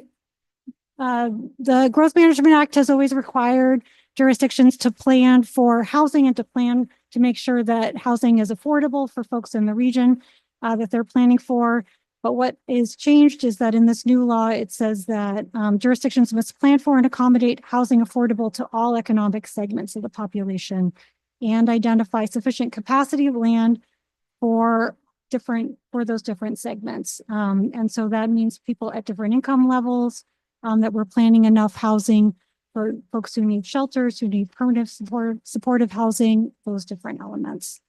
the Growth Management Act has always required jurisdictions to plan for housing and to plan to make sure that housing is affordable for folks in the region that they're planning for. But what is changed is that in this new law, it says that jurisdictions must plan for and accommodate housing affordable to all economic segments of the population and identify sufficient capacity of land for those different segments. And so that means people at different income levels, that we're planning enough housing for folks who need shelters, who need permanent supportive housing, those different elements.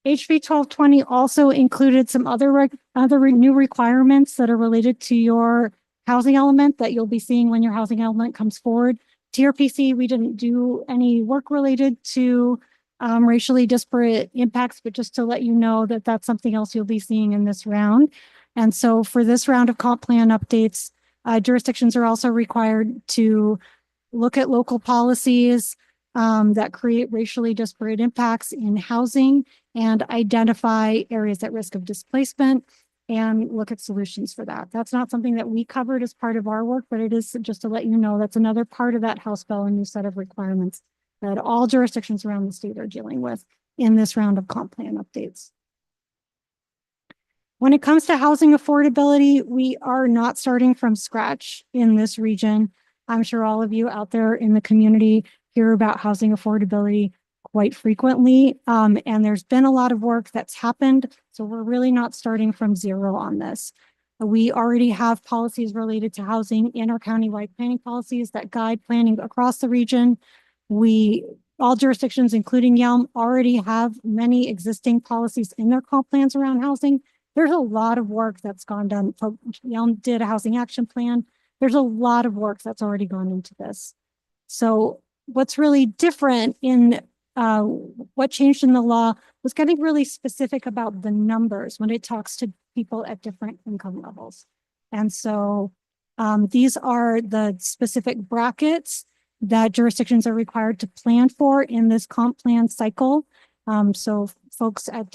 HB 1220 also included some other new requirements that are related to your housing element that you'll be seeing when your housing element comes forward. TRPC, we didn't do any work related to racially disparate impacts, but just to let you know that that's something else you'll be seeing in this round. And so for this round of comp plan updates, jurisdictions are also required to look at local policies that create racially disparate impacts in housing and identify areas at risk of displacement and look at solutions for that. That's not something that we covered as part of our work, but it is just to let you know that's another part of that House bill, a new set of requirements that all jurisdictions around the state are dealing with in this round of comp plan updates. When it comes to housing affordability, we are not starting from scratch in this region. I'm sure all of you out there in the community hear about housing affordability quite frequently. And there's been a lot of work that's happened. So we're really not starting from zero on this. We already have policies related to housing in our countywide planning policies that guide planning across the region. All jurisdictions, including Yelm, already have many existing policies in their comp plans around housing. There's a lot of work that's gone done. Yelm did a housing action plan. There's a lot of work that's already gone into this. So what's really different in what changed in the law was getting really specific about the numbers when it talks to people at different income levels. And so these are the specific brackets that jurisdictions are required to plan for in this comp plan cycle. So folks at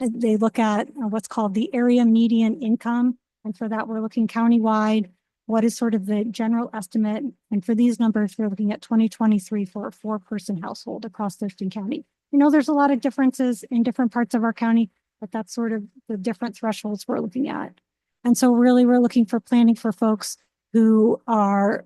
they look at what's called the area median income. And for that, we're looking countywide. What is sort of the general estimate? And for these numbers, we're looking at 2023 for a 4-person household across Thurston County. You know, there's a lot of differences in different parts of our county, but that's sort of the different thresholds we're looking at. And so really, we're looking for planning for folks who are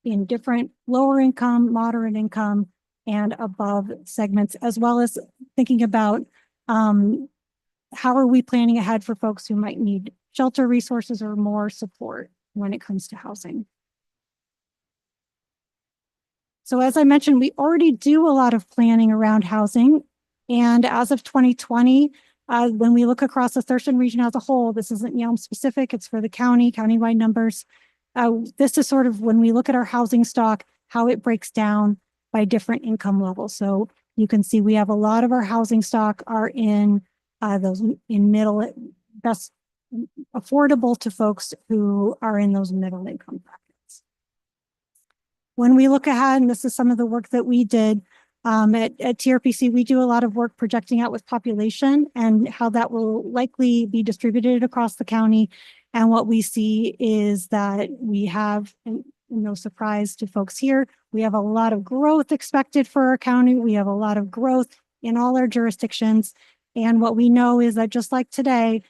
in different lower income, moderate income, and above segments, as well as thinking about how are we planning ahead for folks who might need shelter resources or more support when it comes to housing. So as I mentioned, we already do a lot of planning around housing. And as of 2020, when we look across the Thurston region as a whole, this isn't Yelm specific, it's for the countywide numbers. This is sort of when we look at our housing stock, how it breaks down by different income levels. So you can see we have a lot of our housing stock are in those in middle, best affordable to folks who are in those middle income brackets. When we look ahead, and this is some of the work that we did at TRPC, we do a lot of work projecting out with population and how that will likely be distributed across the county. And what we see is that we have, and no surprise to folks here, we have a lot of growth expected for our county. We have a lot of growth in all our jurisdictions. And what we know is that just like today,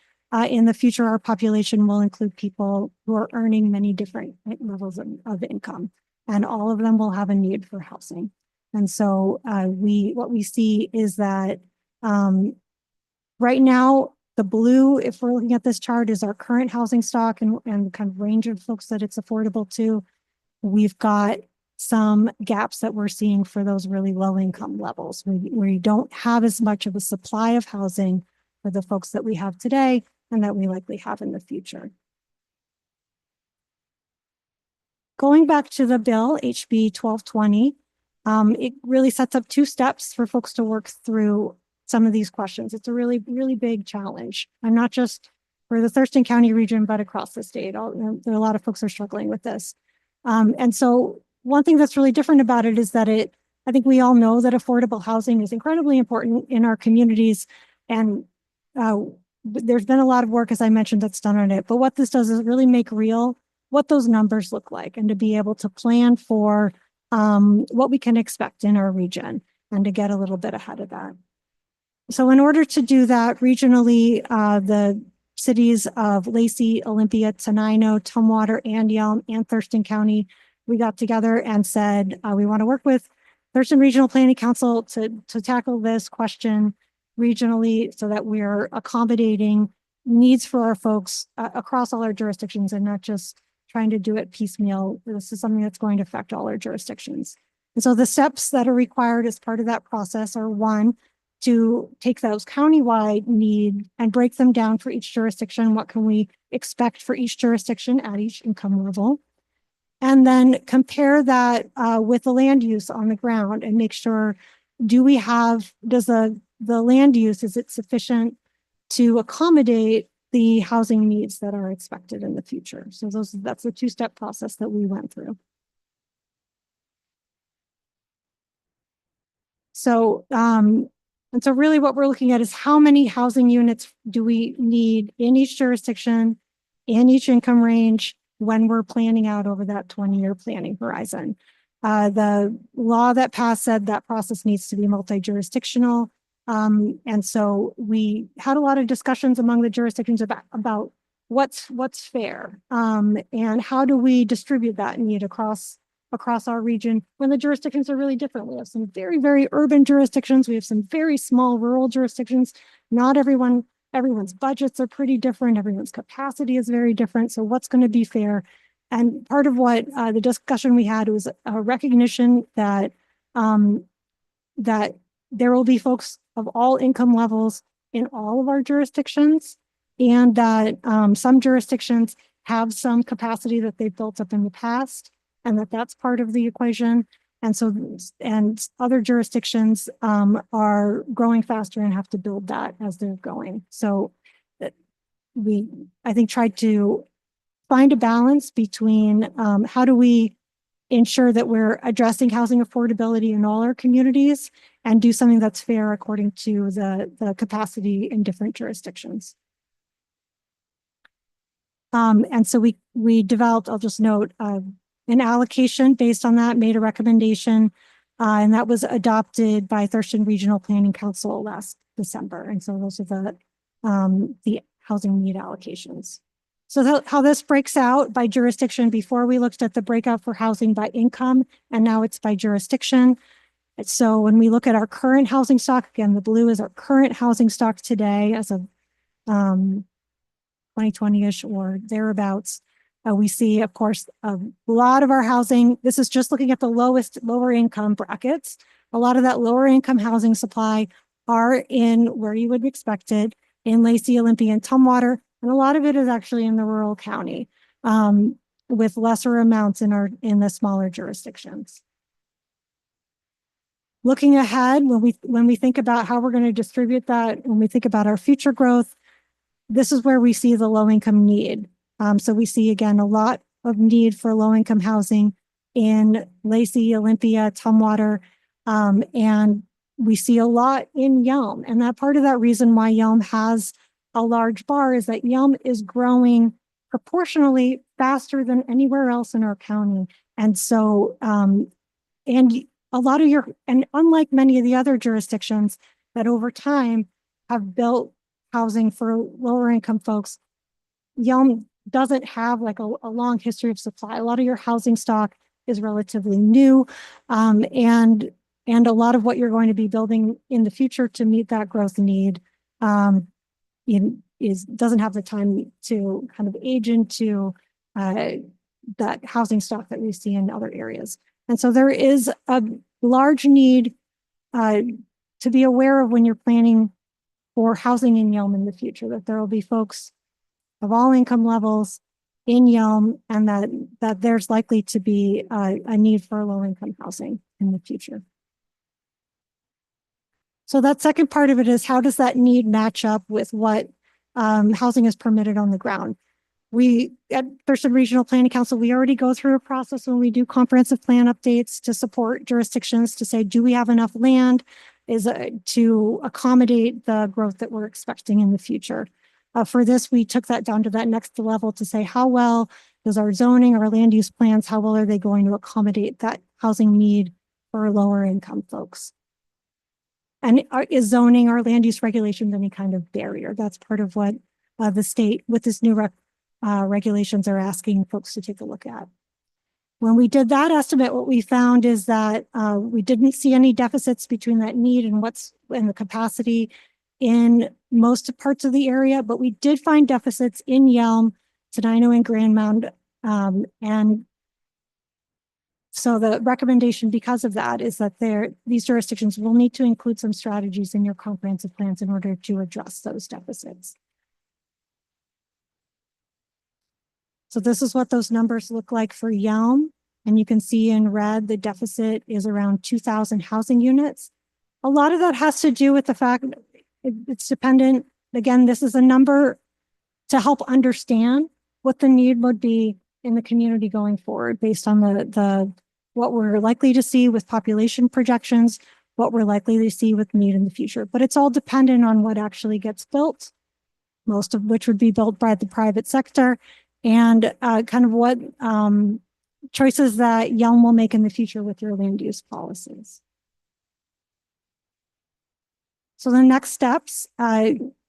in the future, our population will include people who are earning many different levels of income, and all of them will have a need for housing. And so what we see is that right now, the blue, if we're looking at this chart, is our current housing stock and kind of range of folks that it's affordable to. We've got some gaps that we're seeing for those really low income levels. We don't have as much of a supply of housing for the folks that we have today and that we likely have in the future. Going back to the bill, HB 1220, it really sets up 2 steps for folks to work through some of these questions. It's a really, really big challenge, and not just for the Thurston County region, but across the state. There are a lot of folks who are struggling with this. And so one thing that's really different about it is that I think we all know that affordable housing is incredibly important in our communities. And there's been a lot of work, as I mentioned, that's done on it. But what this does is really make real what those numbers look like, and to be able to plan for what we can expect in our region and to get a little bit ahead of that. So in order to do that regionally, the cities of Lacey, Olympia, Tenino, Tumwater, and Yelm, and Thurston County, we got together and said, we want to work with Thurston Regional Planning Council to tackle this question regionally so that we're accommodating needs for our folks across all our jurisdictions and not just trying to do it piecemeal. This is something that's going to affect all our jurisdictions. And so the steps that are required as part of that process are, one, to take those countywide need and break them down for each jurisdiction. What can we expect for each jurisdiction at each income level? And then compare that with the land use on the ground and make sure, does the land use, is it sufficient to accommodate the housing needs that are expected in the future? So that's the two-step process that we went through. So, and so really what we're looking at is how many housing units do we need in each jurisdiction, in each income range, when we're planning out over that 20-year planning horizon. The law that passed said that process needs to be multi-jurisdictional. And so we had a lot of discussions among the jurisdictions about what's fair, and how do we distribute that need across our region when the jurisdictions are really different. We have some very, very urban jurisdictions. We have some very small rural jurisdictions. Not everyone's budgets are pretty different. Everyone's capacity is very different. So what's going to be fair? And part of what the discussion we had was a recognition that that there will be folks of all income levels in all of our jurisdictions, and that some jurisdictions have some capacity that they've built up in the past, and that's part of the equation. And so, and other jurisdictions are growing faster and have to build that as they're going. So I think, tried to find a balance between how do we ensure that we're addressing housing affordability in all our communities and do something that's fair according to the capacity in different jurisdictions. And so we developed, I'll just note, an allocation based on that, made a recommendation, and that was adopted by Thurston Regional Planning Council last December. And so those are the housing need allocations. So how this breaks out by jurisdiction, before we looked at the breakout for housing by income, and now it's by jurisdiction. So when we look at our current housing stock, again, the blue is our current housing stock today as of 2020-ish or thereabouts. We see, of course, a lot of our housing, this is just looking at the lower income brackets. A lot of that lower income housing supply are in where you would expect it, in Lacey, Olympia, and Tumwater. And a lot of it is actually in the rural county, with lesser amounts in the smaller jurisdictions. Looking ahead, when we think about how we're going to distribute that, when we think about our future growth, this is where we see the low income need. So we see, again, a lot of need for low income housing in Lacey, Olympia, Tumwater, and we see a lot in Yelm. And that part of that reason why Yelm has a large bar is that Yelm is growing proportionally faster than anywhere else in our county. And so, and unlike many of the other jurisdictions that over time have built housing for lower income folks, Yelm doesn't have like a long history of supply. A lot of your housing stock is relatively new, and a lot of what you're going to be building in the future to meet that growth need doesn't have the time to kind of age into that housing stock that we see in other areas. And so there is a large need to be aware of when you're planning for housing in Yelm in the future, that there will be folks of all income levels in Yelm, and that there's likely to be a need for low income housing in the future. So that second part of it is, how does that need match up with what housing is permitted on the ground? We at Thurston Regional Planning Council, we already go through a process when we do comprehensive plan updates to support jurisdictions to say, do we have enough land to accommodate the growth that we're expecting in the future? For this, we took that down to that next level to say, how well does our zoning, our land use plans, how well are they going to accommodate that housing need for lower income folks? And is zoning or land use regulations any kind of barrier? That's part of what the state with this new regulations are asking folks to take a look at. When we did that estimate, what we found is that we didn't see any deficits between that need and the capacity in most parts of the area, but we did find deficits in Yelm, Tenino, and Grand Mound. And so the recommendation because of that is that these jurisdictions will need to include some strategies in your comprehensive plans in order to address those deficits. So this is what those numbers look like for Yelm. And you can see in red, the deficit is around 2,000 housing units. A lot of that has to do with the fact it's dependent. Again, this is a number to help understand what the need would be in the community going forward based on what we're likely to see with population projections, what we're likely to see with need in the future. But it's all dependent on what actually gets built, most of which would be built by the private sector, and kind of what choices that Yelm will make in the future with your land use policies. So the next steps,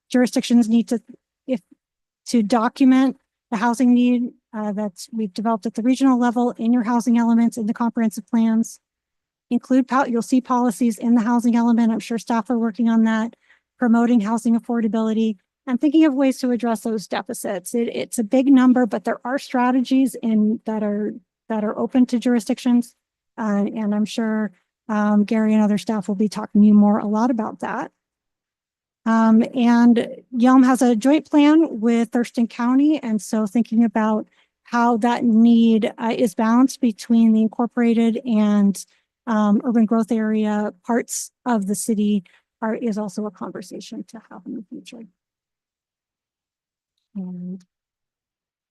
jurisdictions need to document the housing need that we've developed at the regional level in your housing elements in the comprehensive plans. You'll see policies in the housing element. I'm sure staff are working on that, promoting housing affordability and thinking of ways to address those deficits. It's a big number, but there are strategies that are open to jurisdictions. And I'm sure Gary and other staff will be talking to you a lot about that. And Yelm has a joint plan with Thurston County. And so thinking about how that need is balanced between the incorporated and urban growth area parts of the city is also a conversation to have in the future. And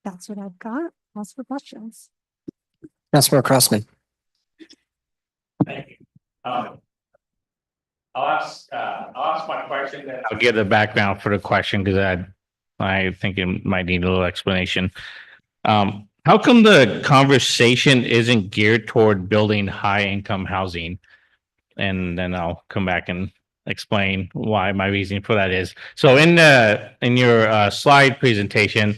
that's what I've got. Ask for questions. Councilmember Crossman. Thank you. I'll ask my question, then I'll give the background for the question because I think it might need a little explanation. How come the conversation isn't geared toward building high income housing? And then I'll come back and explain why my reasoning for that is. So in your slide presentation,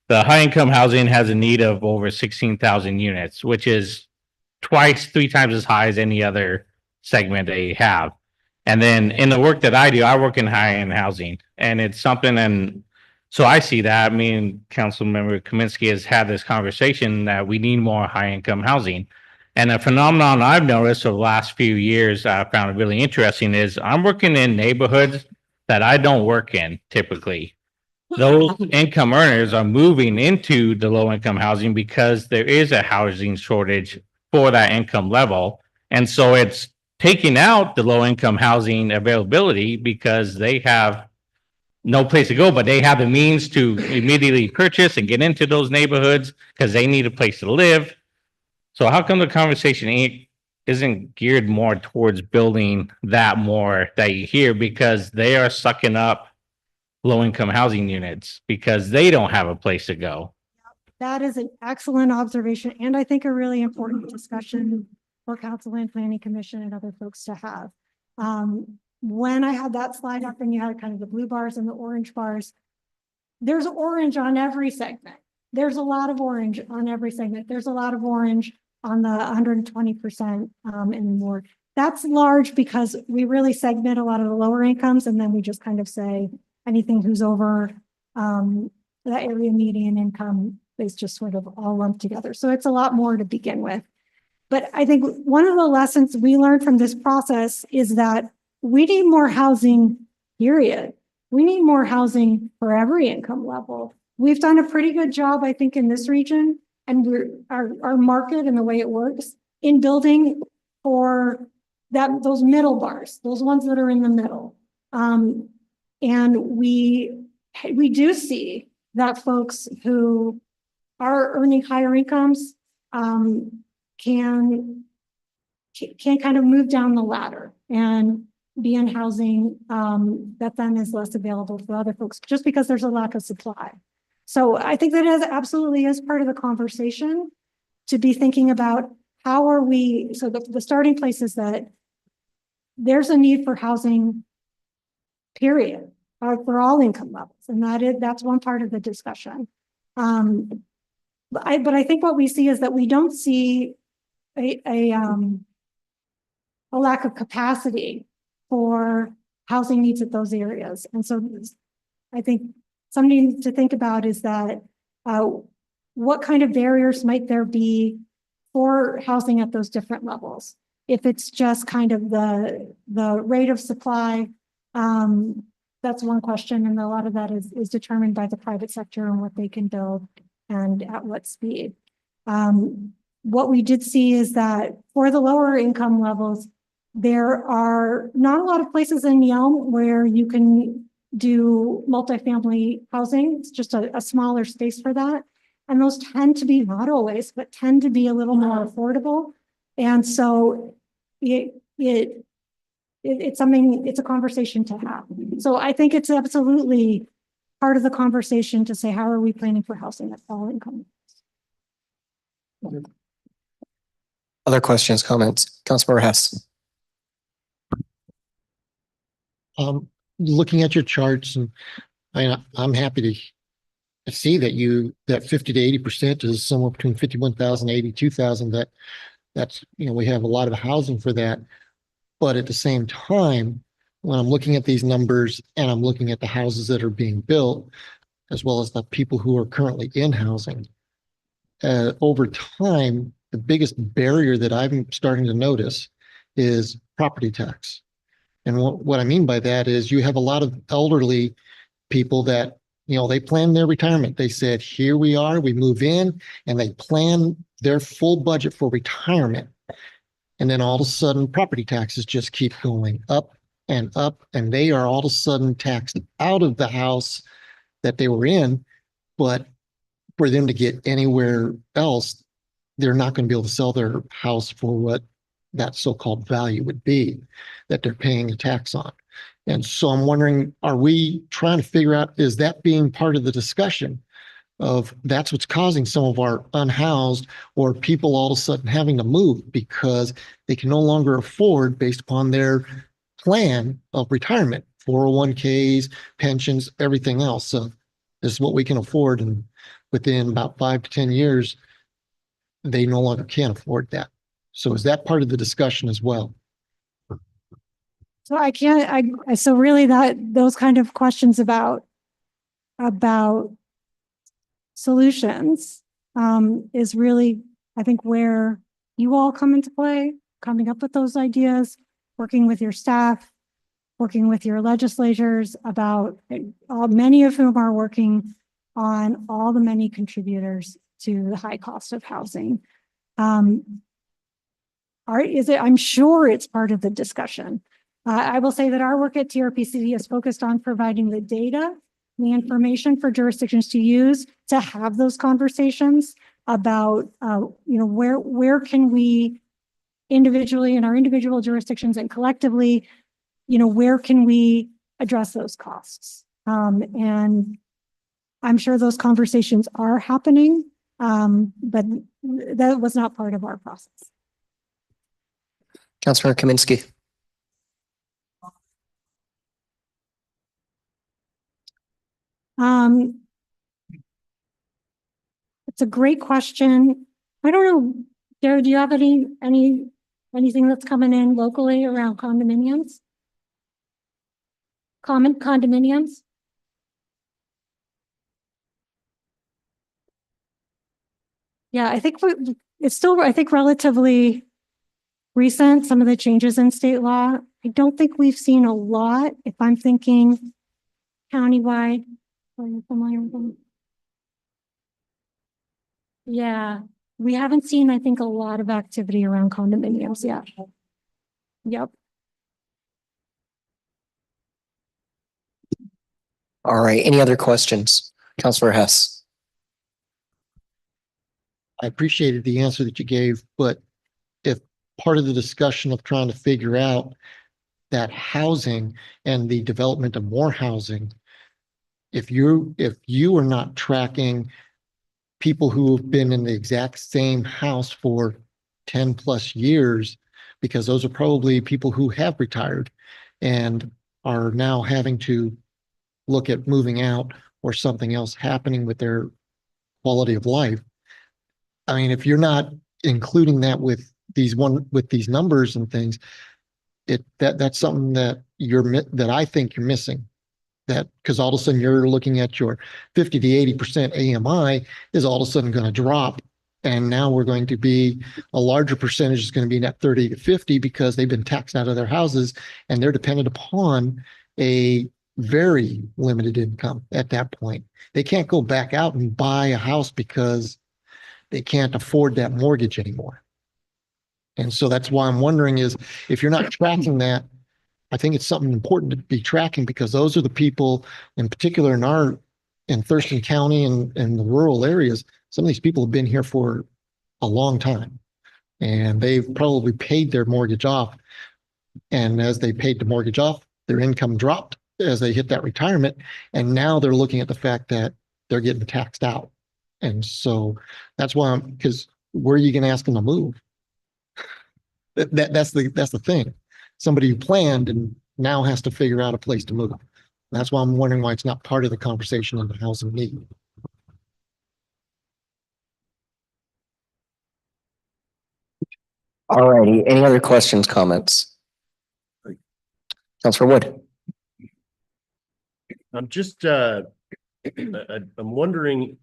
the high income housing has a need of over 16,000 units, which is three times as high as any other segment they have. And then in the work that I do, I work in high-end housing, and it's something. And so I see that. Me and Councilmember Kaminsky has had this conversation that we need more high-income housing. And a phenomenon I've noticed over the last few years I found really interesting is I'm working in neighborhoods that I don't work in typically. Those income earners are moving into the low-income housing because there is a housing shortage for that income level. And so it's taking out the low-income housing availability because they have no place to go, but they have the means to immediately purchase and get into those neighborhoods because they need a place to live. So how come the conversation isn't geared more towards building that more that you hear, because they are sucking up low-income housing units because they don't have a place to go? That is an excellent observation, and I think a really important discussion for Council and Planning Commission and other folks to have. When I had that slide up and you had kind of the blue bars and the orange bars, there's orange on every segment. There's a lot of orange on every segment. There's a lot of orange on the 120% and more. That's large because we really segment a lot of the lower incomes, and then we just kind of say anything who's over that area median income is just sort of all lumped together. So it's a lot more to begin with. But I think one of the lessons we learned from this process is that we need more housing, period. We need more housing for every income level. We've done a pretty good job, I think, in this region, and our market and the way it works in building for those middle bars, those ones that are in the middle. And we do see that folks who are earning higher incomes can kind of move down the ladder and be in housing that then is less available for other folks just because there's a lack of supply. So I think that absolutely is part of the conversation to be thinking about how are we, so the starting place is that there's a need for housing, period, for all income levels. And that's one part of the discussion. But I think what we see is that we don't see a lack of capacity for housing needs at those areas. And so I think something to think about is that what kind of barriers might there be for housing at those different levels? If it's just kind of the rate of supply, that's one question. And a lot of that is determined by the private sector and what they can build and at what speed. What we did see is that for the lower income levels, there are not a lot of places in Yelm where you can do multifamily housing. It's just a smaller space for that. And those tend to be, not always, but tend to be a little more affordable. And so it's something, it's a conversation to have. So I think it's absolutely part of the conversation to say, how are we planning for housing at all income? Other questions, comments? Councilmember Hess. Looking at your charts, and I'm happy to see that 50 to 80% is somewhere between 51,000 and 82,000. That's, we have a lot of housing for that. But at the same time, when I'm looking at these numbers and I'm looking at the houses that are being built, as well as the people who are currently in housing, over time, the biggest barrier that I'm starting to notice is property tax. And what I mean by that is you have a lot of elderly people that, they plan their retirement. They said, here we are, we move in, and they plan their full budget for retirement. And then all of a sudden, property taxes just keep going up, and they are all of a sudden taxed out of the house that they were in. But for them to get anywhere else, they're not going to be able to sell their house for what that so-called value would be that they're paying a tax on. And so I'm wondering, are we trying to figure out, is that being part of the discussion of that's what's causing some of our unhoused or people all of a sudden having to move because they can no longer afford based upon their plan of retirement, 401ks, pensions, everything else. So this is what we can afford. And within about 5 to 10 years, they no longer can afford that. So is that part of the discussion as well? So so really those kind of questions about solutions is really, I think, where you all come into play, coming up with those ideas, working with your staff, working with your legislators about many of whom are working on all the many contributors to the high cost of housing. I'm sure it's part of the discussion. I will say that our work at TRPC is focused on providing the data, the information for jurisdictions to use to have those conversations about, where can we individually in our individual jurisdictions and collectively, where can we address those costs? And I'm sure those conversations are happening, but that was not part of our process. Councilmember Kaminsky. It's a great question. I don't know, Jared, do you have anything that's coming in locally around condominiums? Condominiums? Yeah, I think it's still, I think, relatively recent, some of the changes in state law. I don't think we've seen a lot, if I'm thinking countywide. Are you familiar with them? Yeah, we haven't seen, I think, a lot of activity around condominiums yet. Yep. All right. Any other questions? Councilor Hess. I appreciated the answer that you gave, but if part of the discussion of trying to figure out that housing and the development of more housing, if you are not tracking people who have been in the exact same house for 10 plus years, because those are probably people who have retired and are now having to look at moving out or something else happening with their quality of life. I mean, if you're not including that with these numbers and things, that's something that that I think you're missing. That because all of a sudden you're looking at your 50 to 80% AMI is all of a sudden going to drop. And now we're going to be a larger percentage is going to be net 30 to 50 because they've been taxed out of their houses and they're dependent upon a very limited income at that point. They can't go back out and buy a house because they can't afford that mortgage anymore. And so that's why I'm wondering is if you're not tracking that, I think it's something important to be tracking because those are the people in particular in Thurston County and the rural areas. Some of these people have been here for a long time and they've probably paid their mortgage off. And as they paid the mortgage off, their income dropped as they hit that retirement. And now they're looking at the fact that they're getting taxed out. And so that's why because where are you going to ask them to move? That's the thing. Somebody who planned and now has to figure out a place to move. That's why I'm wondering why it's not part of the conversation on the housing need. All righty. Any other questions, comments? Councilor Wood. I'm just, I'm wondering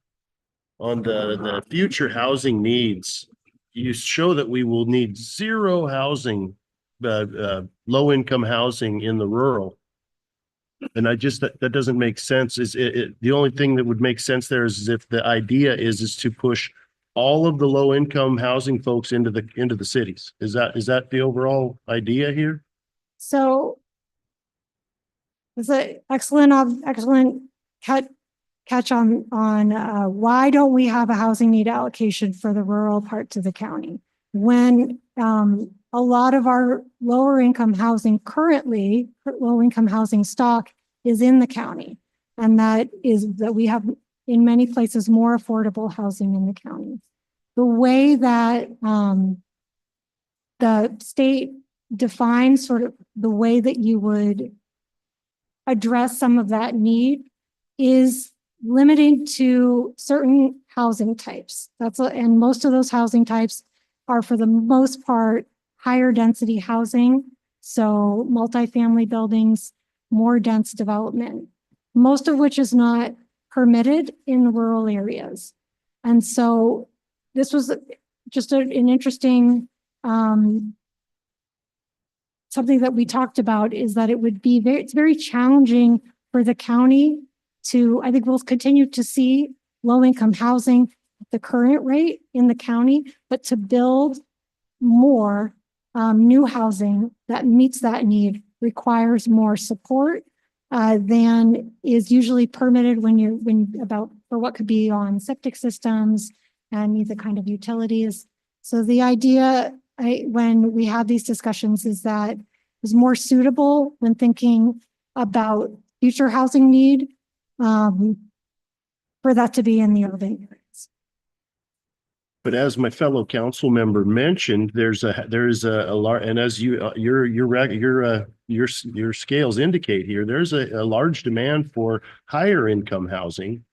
on the future housing needs, you show that we will need zero housing, low income housing in the rural. And that doesn't make sense. The only thing that would make sense there is if the idea is to push all of the low income housing folks into the cities. Is that the overall idea here? So it's an excellent catch on why don't we have a housing need allocation for the rural parts of the county when a lot of our lower income housing currently, low income housing stock is in the county. And that we have in many places more affordable housing in the county. The way that the state defines sort of the way that you would address some of that need is limited to certain housing types. And most of those housing types are for the most part higher density housing. So multifamily buildings, more dense development, most of which is not permitted in rural areas. And so this was just an interesting, something that we talked about is that it would be it's very challenging for the county to, I think we'll continue to see low income housing at the current rate in the county, but to build more new housing that meets that need requires more support than is usually permitted for what could be on septic systems and the kind of utilities. So the idea when we have these discussions is that is more suitable when thinking about future housing need for that to be in the urban areas. But as my fellow council member mentioned, there's a large, and as your scales indicate here, there's a large demand for higher income housing.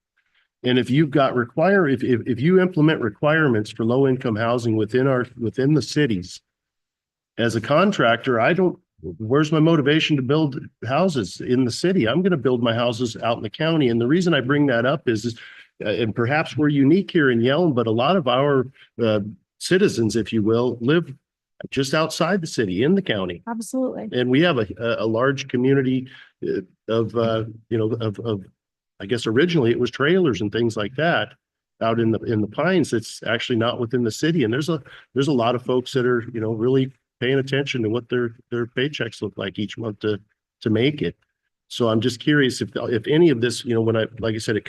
And if you've got if you implement requirements for low income housing within the cities, as a contractor, where's my motivation to build houses in the city? I'm going to build my houses out in the county. And the reason I bring that up is and perhaps we're unique here in Yelm, but a lot of our citizens, if you will, live just outside the city in the county. Absolutely. And we have a large community of I guess originally it was trailers and things like that out in the pines. It's actually not within the city. And there's a lot of folks that are, really paying attention to what their paychecks look like each month to make it. So I'm just curious if any of this, when like I said,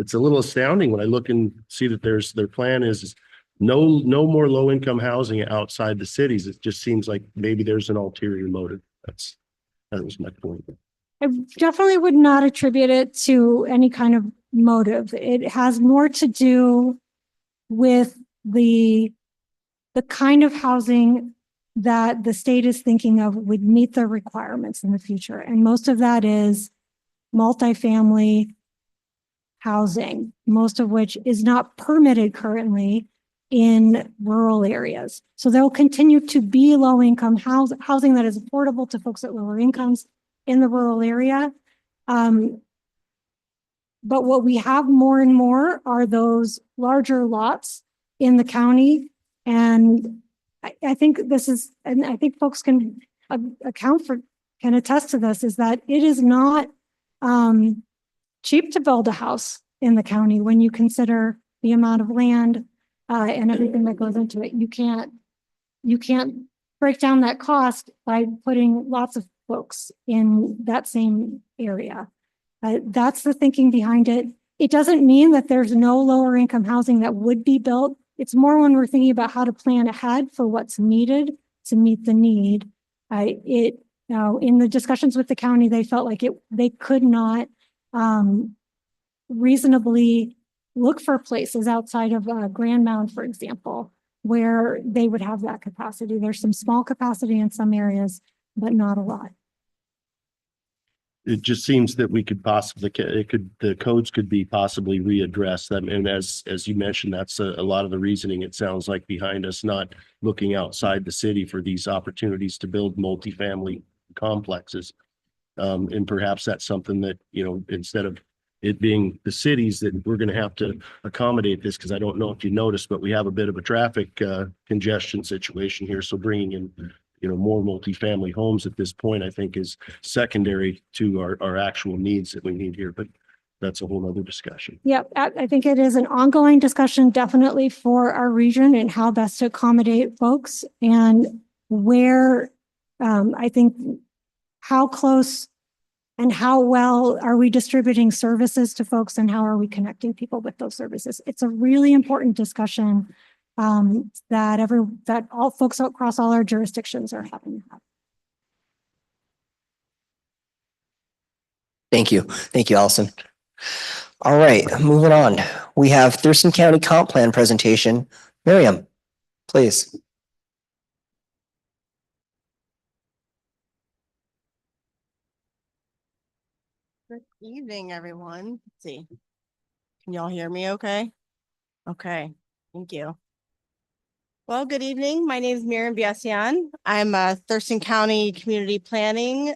it's a little astounding when I look and see that their plan is no more low income housing outside the cities. It just seems like maybe there's an ulterior motive. That was my point. I definitely would not attribute it to any kind of motive. It has more to do with the kind of housing that the state is thinking of would meet the requirements in the future. And most of that is multifamily housing, most of which is not permitted currently in rural areas. So there will continue to be low-income housing that is affordable to folks at lower incomes in the rural area. But what we have more and more are those larger lots in the county. And I think this is, and I think folks can can attest to this, is that it is not cheap to build a house in the county when you consider the amount of land and everything that goes into it. You can't break down that cost by putting lots of folks in that same area. That's the thinking behind it. It doesn't mean that there's no lower income housing that would be built. It's more when we're thinking about how to plan ahead for what's needed to meet the need. In the discussions with the county, they felt like they could not reasonably look for places outside of Grand Mound, for example, where they would have that capacity. There's some small capacity in some areas, but not a lot. It just seems that we could possibly, the codes could be possibly readdressed. And as you mentioned, that's a lot of the reasoning, it sounds like, behind us not looking outside the city for these opportunities to build multifamily complexes. And perhaps that's something that, instead of it being the cities, that we're going to have to accommodate this, because I don't know if you noticed, but we have a bit of a traffic congestion situation here. So bringing in more multifamily homes at this point, I think, is secondary to our actual needs that we need here. But that's a whole other discussion. Yeah, I think it is an ongoing discussion, definitely, for our region and how best to accommodate folks, and where I think how close and how well are we distributing services to folks, and how are we connecting people with those services. It's a really important discussion that all folks across all our jurisdictions are having. Thank you. Thank you, Allison. All right, moving on. We have Thurston County Comp Plan presentation. Miriam, please. Good evening, everyone. Let's see. Can y'all hear me okay? Okay, thank you. Well, good evening. My name is Miriam Biasian. I'm a Thurston County Community Planning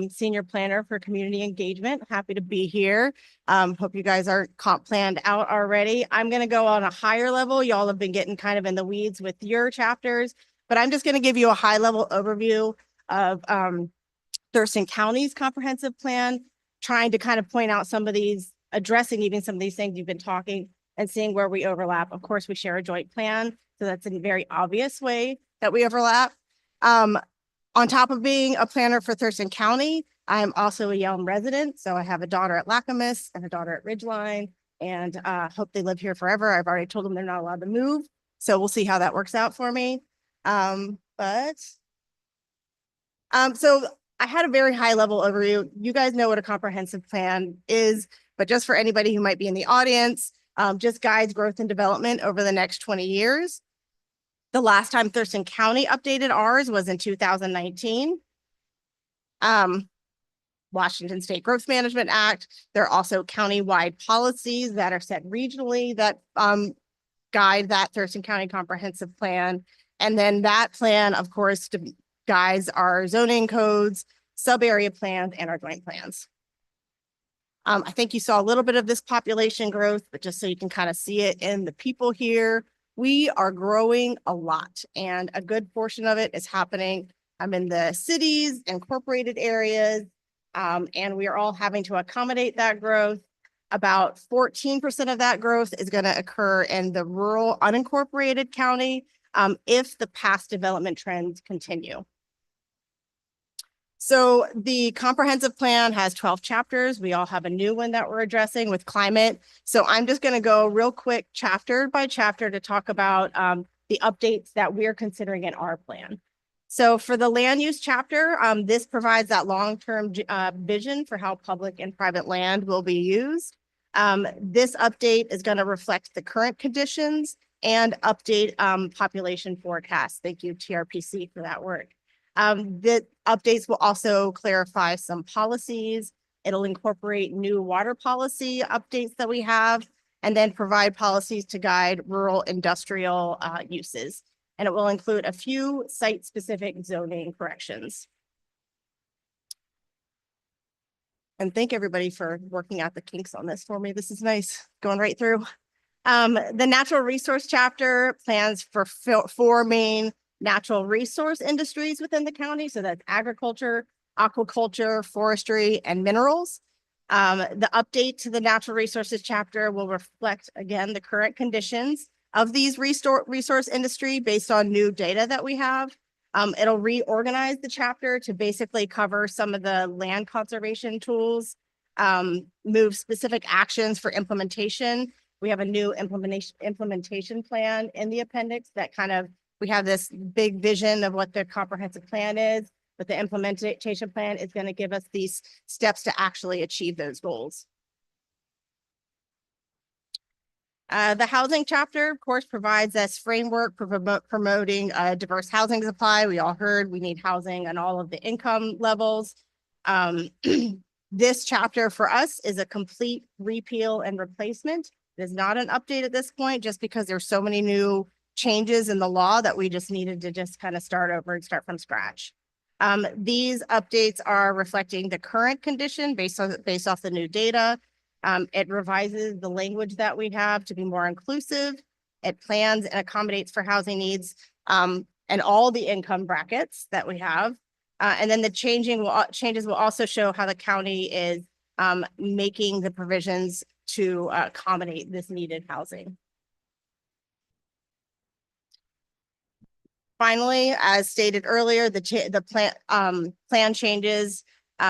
Senior Planner for Community Engagement. Happy to be here. Hope you guys are comp planned out already. I'm going to go on a higher level. Y'all have been getting kind of in the weeds with your chapters, but I'm just going to give you a high level overview of Thurston County's comprehensive plan, trying to kind of point out some of these, addressing even some of these things you've been talking and seeing where we overlap. Of course, we share a joint plan, so that's a very obvious way that we overlap. On top of being a planner for Thurston County, I'm also a Yelm resident. So I have a daughter at Lacamas and a daughter at Ridgeline, and hope they live here forever. I've already told them they're not allowed to move. So we'll see how that works out for me. So I had a very high level overview. You guys know what a comprehensive plan is, but just for anybody who might be in the audience, just guides growth and development over the next 20 years. The last time Thurston County updated ours was in 2019. Washington State Growth Management Act. There are also county-wide policies that are set regionally that guide that Thurston County Comprehensive Plan. And then that plan, of course, guides our zoning codes, sub-area plans, and our joint plans. I think you saw a little bit of this population growth, but just so you can kind of see it in the people here, we are growing a lot, and a good portion of it is happening in the cities, incorporated areas, and we are all having to accommodate that growth. About 14% of that growth is going to occur in the rural unincorporated county if the past development trends continue. So the comprehensive plan has 12 chapters. We all have a new one that we're addressing with climate. So I'm just going to go real quick chapter by chapter to talk about the updates that we're considering in our plan. So for the land use chapter, this provides that long-term vision for how public and private land will be used. This update is going to reflect the current conditions and update population forecasts. Thank you, TRPC, for that work. The updates will also clarify some policies. It'll incorporate new water policy updates that we have, and then provide policies to guide rural industrial uses. And it will include a few site-specific zoning corrections. And thank everybody for working out the kinks on this for me. This is nice, going right through. The natural resource chapter plans for 4 main natural resource industries within the county. So that's agriculture, aquaculture, forestry, and minerals. The update to the natural resources chapter will reflect, again, the current conditions of these resource industry based on new data that we have. It'll reorganize the chapter to basically cover some of the land conservation tools, move specific actions for implementation. We have a new implementation plan in the appendix that we have this big vision of what the comprehensive plan is, but the implementation plan is going to give us these steps to actually achieve those goals. The housing chapter, of course, provides us framework for promoting a diverse housing supply. We all heard we need housing on all of the income levels. This chapter for us is a complete repeal and replacement. It is not an update at this point, just because there's so many new changes in the law that we just needed to just kind of start over and start from scratch. These updates are reflecting the current condition based off the new data. It revises the language that we have to be more inclusive. It plans and accommodates for housing needs and all the income brackets that we have. And then the changes will also show how the county is making the provisions to accommodate this needed housing. Finally, as stated earlier, the plan changes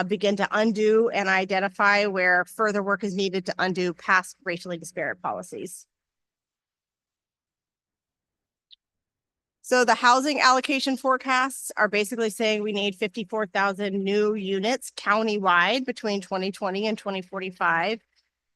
begin to undo and identify where further work is needed to undo past racially disparate policies. So the housing allocation forecasts are basically saying we need 54,000 new units countywide between 2020 and 2045.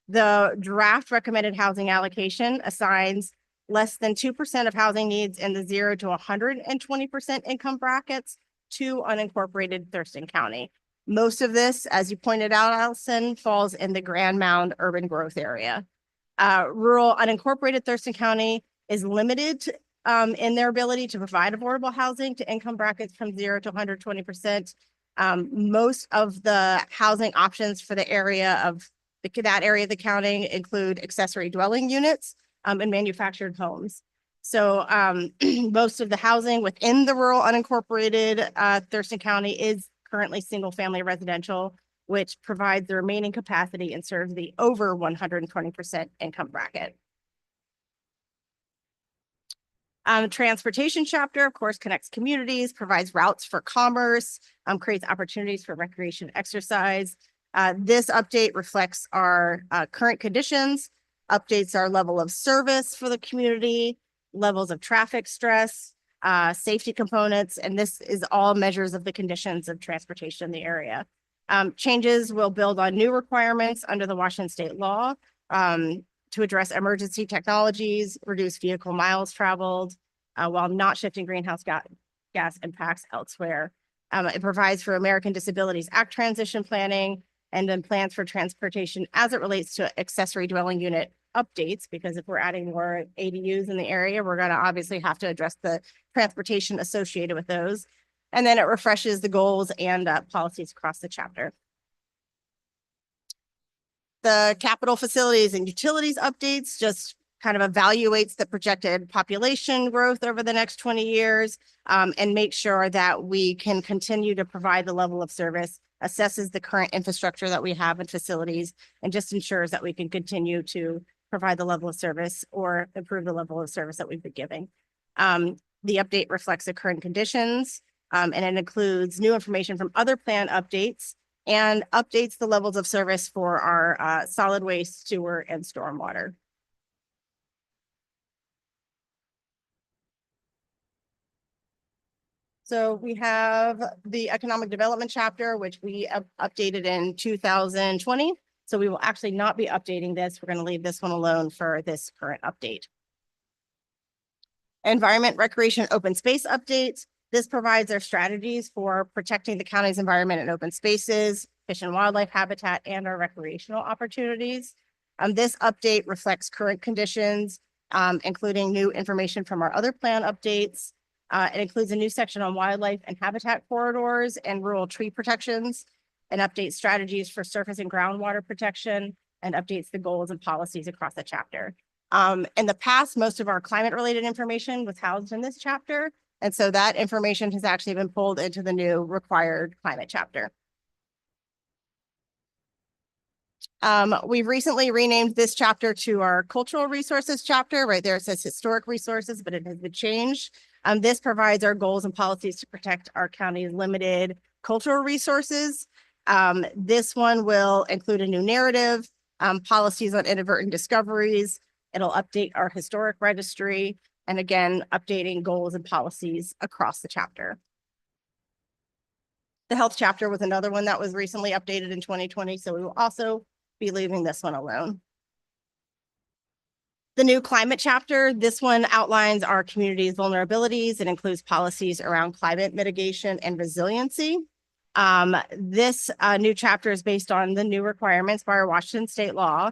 The draft recommended housing allocation assigns less than 2% of housing needs in the 0 to 120% income brackets to unincorporated Thurston County. Most of this, as you pointed out, Allison, falls in the Grand Mound urban growth area. Rural unincorporated Thurston County is limited in their ability to provide affordable housing to income brackets from 0 to 120%. Most of the housing options for the area of that area of the county include accessory dwelling units and manufactured homes. So most of the housing within the rural unincorporated Thurston County is currently single-family residential, which provides the remaining capacity and serves the over 120% income bracket. Transportation chapter, of course, connects communities, provides routes for commerce, creates opportunities for recreation exercise. This update reflects our current conditions, updates our level of service for the community, levels of traffic stress, safety components, and this is all measures of the conditions of transportation in the area. Changes will build on new requirements under the Washington state law to address emergency technologies, reduce vehicle miles traveled, while not shifting greenhouse gas impacts elsewhere. It provides for American Disabilities Act transition planning, and then plans for transportation as it relates to accessory dwelling unit updates, because if we're adding more ADUs in the area, we're going to obviously have to address the transportation associated with those. And then it refreshes the goals and policies across the chapter. The capital facilities and utilities updates just kind of evaluates the projected population growth over the next 20 years and make sure that we can continue to provide the level of service, assesses the current infrastructure that we have in facilities, and just ensures that we can continue to provide the level of service or improve the level of service that we've been giving. The update reflects the current conditions and it includes new information from other plan updates and updates the levels of service for our solid waste, sewer, and stormwater. So we have the economic development chapter, which we updated in 2020. So we will actually not be updating this. We're going to leave this one alone for this current update. Environment, recreation, open space updates. This provides our strategies for protecting the county's environment and open spaces, fish and wildlife habitat, and our recreational opportunities. This update reflects current conditions, including new information from our other plan updates. It includes a new section on wildlife and habitat corridors and rural tree protections, and updates strategies for surface and groundwater protection, and updates the goals and policies across the chapter. In the past, most of our climate-related information was housed in this chapter, and so that information has actually been pulled into the new required climate chapter. We've recently renamed this chapter to our cultural resources chapter. Right there, it says historic resources, but it has been changed. This provides our goals and policies to protect our county's limited cultural resources. This one will include a new narrative, policies on inadvertent discoveries. It'll update our historic registry, and again, updating goals and policies across the chapter. The health chapter was another one that was recently updated in 2020, so we will also be leaving this one alone. The new climate chapter, this one outlines our community's vulnerabilities. It includes policies around climate mitigation and resiliency. This new chapter is based on the new requirements by our Washington state law.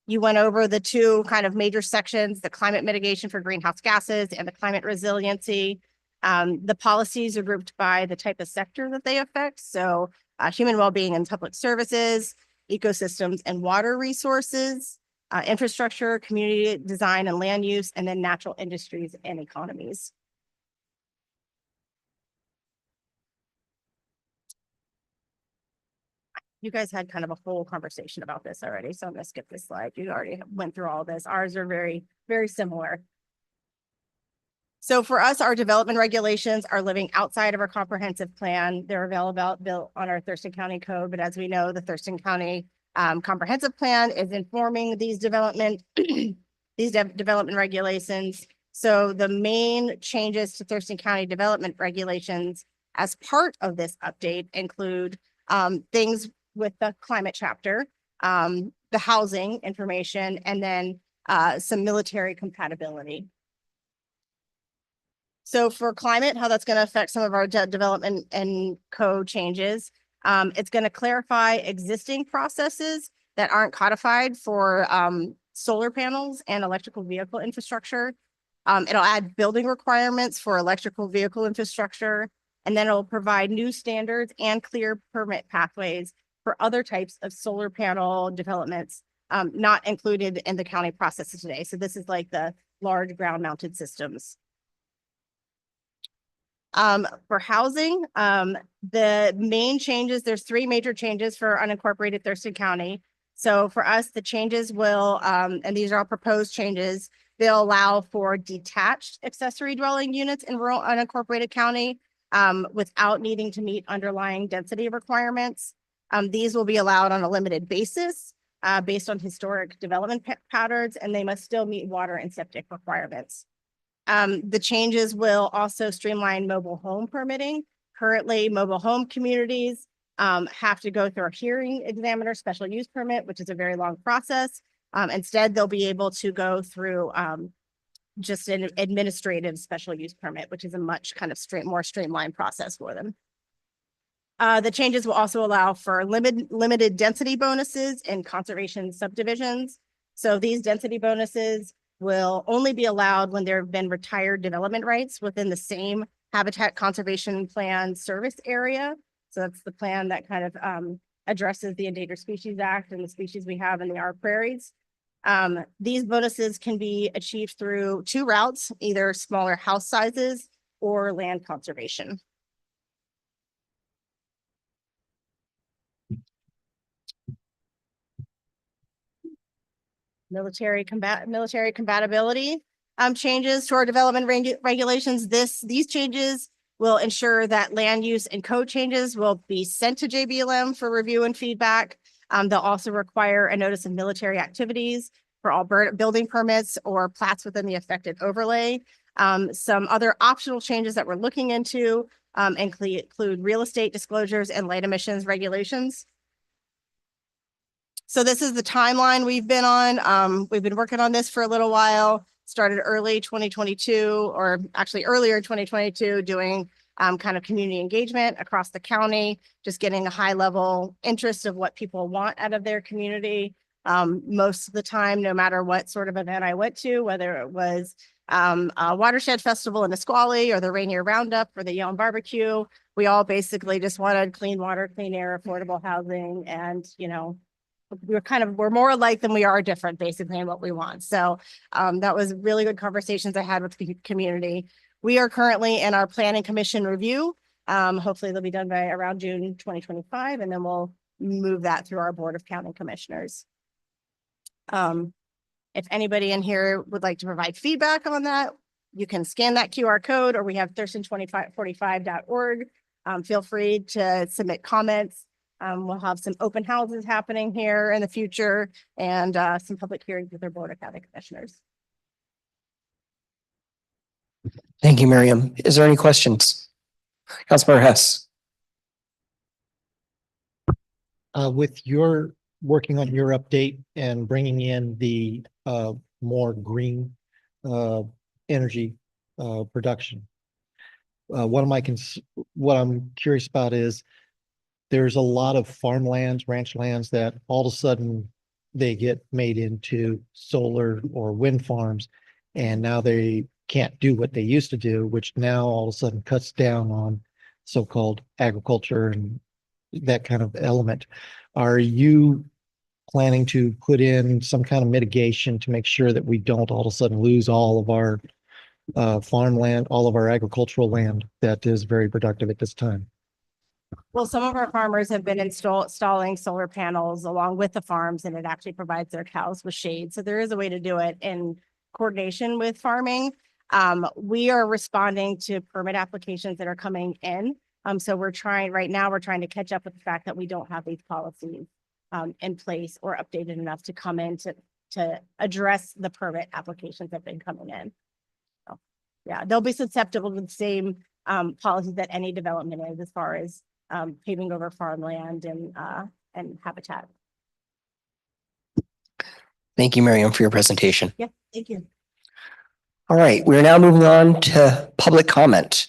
You went over the two kind of major sections, the climate mitigation for greenhouse gases and the climate resiliency. The policies are grouped by the type of sector that they affect. So human well-being and public services, ecosystems and water resources, infrastructure, community design and land use, and then natural industries and economies. You guys had kind of a whole conversation about this already, so I'm gonna skip this slide. You already went through all this. Ours are very, very similar. So for us, our development regulations are living outside of our comprehensive plan. They're available built on our Thurston County Code, but as we know, the Thurston County comprehensive plan is informing these development regulations. So the main changes to Thurston County development regulations as part of this update include things with the climate chapter, the housing information, and then some military compatibility. So for climate, how that's going to affect some of our development and code changes. It's going to clarify existing processes that aren't codified for solar panels and electrical vehicle infrastructure. It'll add building requirements for electrical vehicle infrastructure, and then it'll provide new standards and clear permit pathways for other types of solar panel developments not included in the county processes today. So this is like the large ground mounted systems. For housing, the main changes, there's three major changes for unincorporated Thurston County. So for us, the changes will, and these are all proposed changes, they'll allow for detached accessory dwelling units in rural unincorporated county without needing to meet underlying density requirements. These will be allowed on a limited basis based on historic development patterns, and they must still meet water and septic requirements. The changes will also streamline mobile home permitting. Currently, mobile home communities have to go through a hearing examiner special use permit, which is a very long process. Instead, they'll be able to go through just an administrative special use permit, which is a much kind of more streamlined process for them. The changes will also allow for limited density bonuses in conservation subdivisions. So these density bonuses will only be allowed when there have been retired development rights within the same habitat conservation plan service area. So that's the plan that kind of addresses the Endangered Species Act and the species we have in the our prairies. These bonuses can be achieved through two routes, either smaller house sizes or land conservation. Military compatibility changes to our development regulations. These changes will ensure that land use and code changes will be sent to JBLM for review and feedback. They'll also require a notice of military activities for all building permits or plats within the affected overlay. Some other optional changes that we're looking into include real estate disclosures and light emissions regulations. So this is the timeline we've been on. We've been working on this for a little while. started early 2022, or actually earlier 2022, doing kind of community engagement across the county, just getting a high level interest of what people want out of their community. Most of the time, no matter what sort of event I went to, whether it was a watershed festival in Nisqually or the Rainier Roundup or the Yelm Barbecue, we all basically just wanted clean water, clean air, affordable housing, and, you know, we're more alike than we are different, basically, in what we want. So that was really good conversations I had with the community. We are currently in our planning commission review. Hopefully they'll be done by around June 2025, and then we'll move that through our Board of County Commissioners. If anybody in here would like to provide feedback on that, you can scan that QR code, or we have thurston2545.org. Feel free to submit comments. We'll have some open houses happening here in the future, and some public hearings with our Board of County Commissioners. Thank you, Miriam. Is there any questions? Councilmember Hess. With your working on your update and bringing in the more green energy production, what I'm curious about is there's a lot of farmlands, ranch lands that all of a sudden they get made into solar or wind farms, and now they can't do what they used to do, which now all of a sudden cuts down on so-called agriculture and that kind of element. Are you planning to put in some kind of mitigation to make sure that we don't all of a sudden lose all of our farmland, all of our agricultural land that is very productive at this time? Well, some of our farmers have been installing solar panels along with the farms, and it actually provides their cows with shade. So there is a way to do it in coordination with farming. We are responding to permit applications that are coming in. So right now we're trying to catch up with the fact that we don't have these policies in place or updated enough to come in to address the permit applications that have been coming in. So, yeah, they'll be susceptible to the same policies that any development is, as far as paving over farmland and habitat. Thank you, Miriam, for your presentation. Yeah, thank you. All right, we're now moving on to public comment.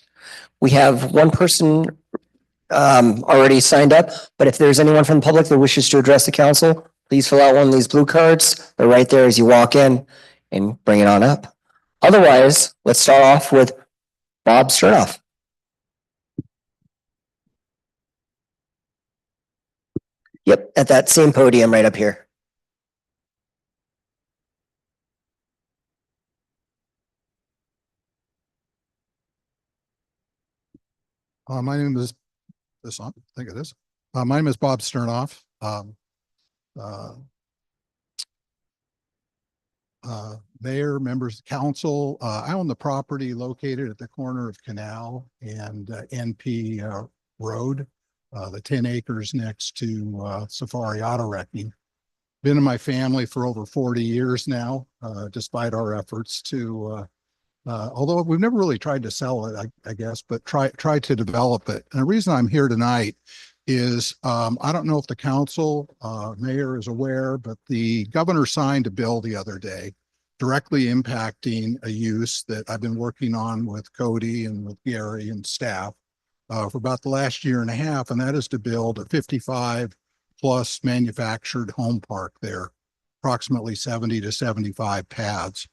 We have one person already signed up, but if there's anyone from the public that wishes to address the council, please fill out one of these blue cards. They're right there as you walk in, and bring it on up. Otherwise, let's start off with Bob Sternoff. Yep, at that same podium right up here. My name is this on. I think it is. My name is Bob Sternoff. Mayor, members of council. I own the property located at the corner of Canal and NP Road, the 10 acres next to Safari Auto Wrecking. Been in my family for over 40 years now, despite our efforts to although we've never really tried to sell it, I guess, but try to develop it. And the reason I'm here tonight is I don't know if the council, mayor is aware, but the governor signed a bill the other day directly impacting a use that I've been working on with Cody and with Gary and staff for about the last year and a half, and that is to build a 55 plus manufactured home park there, approximately 70 to 75 pads.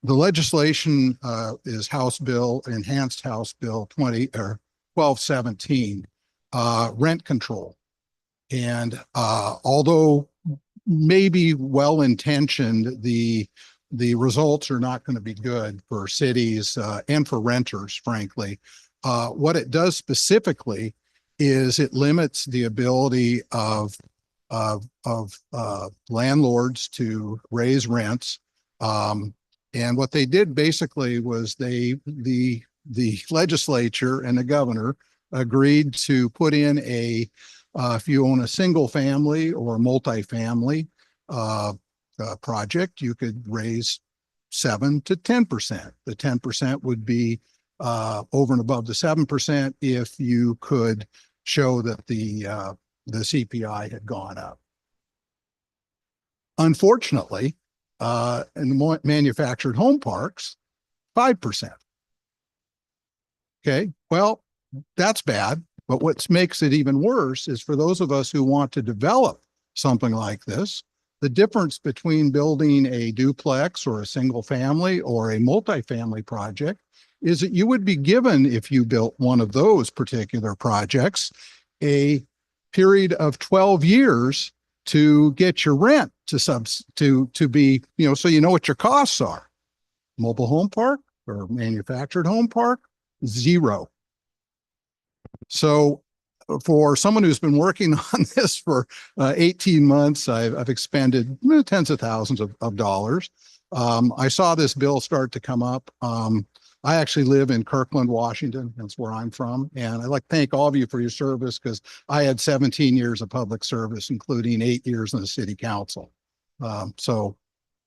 The legislation is Enhanced House Bill 1217, rent control. And although maybe well-intentioned, the results are not going to be good for cities and for renters, frankly. What it does specifically is it limits the ability of landlords to raise rents. And what they did basically was the legislature and the governor agreed to put in if you own a single family or multifamily project, you could raise 7 to 10%. The 10% would be over and above the 7% if you could show that the CPI had gone up. Unfortunately, in the manufactured home parks, 5%. Okay, well, that's bad. But what makes it even worse is for those of us who want to develop something like this, the difference between building a duplex or a single family or a multifamily project is that you would be given, if you built one of those particular projects, a period of 12 years to get your rent to be, so you know what your costs are. Mobile home park or manufactured home park, 0. So for someone who's been working on this for 18 months, I've expended tens of thousands of dollars. I saw this bill start to come up. I actually live in Kirkland, Washington. That's where I'm from. And I'd like to thank all of you for your service because I had 17 years of public service, including 8 years in the city council. So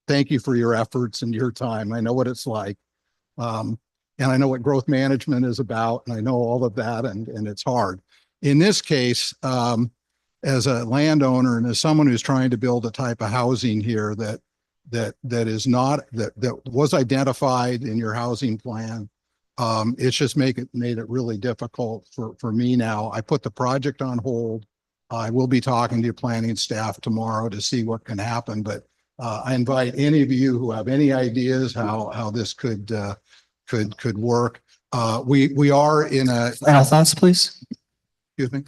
thank you for your efforts and your time. I know what it's like. And I know what growth management is about, and I know all of that, and it's hard. In this case, as a landowner and as someone who's trying to build a type of housing here that is not that was identified in your housing plan, it's just made it really difficult for me now. I put the project on hold. I will be talking to your planning staff tomorrow to see what can happen, but I invite any of you who have any ideas how this could work. We are in a Final thoughts, please. excuse me.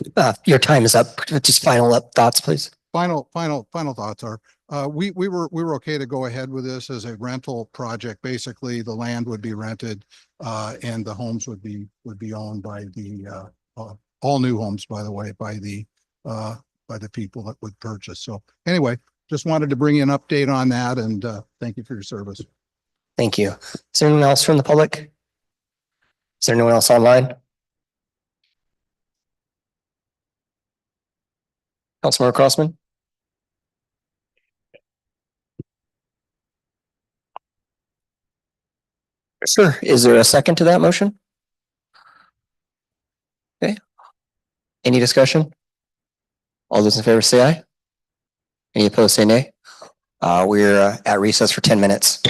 Your time is up. Just final thoughts, please. Final thoughts are we were okay to go ahead with this as a rental project. Basically, the land would be rented and the homes would be owned by the all new homes, by the way, by the people that would purchase. So anyway, just wanted to bring you an update on that, and thank you for your service. Thank you. Is there anyone else from the public? Is there anyone else online? Councilmember Crossman? Sure. Is there a second to that motion? Okay. Any discussion? All those in favor say aye. Any opposed say nay. We're at recess for 10 minutes.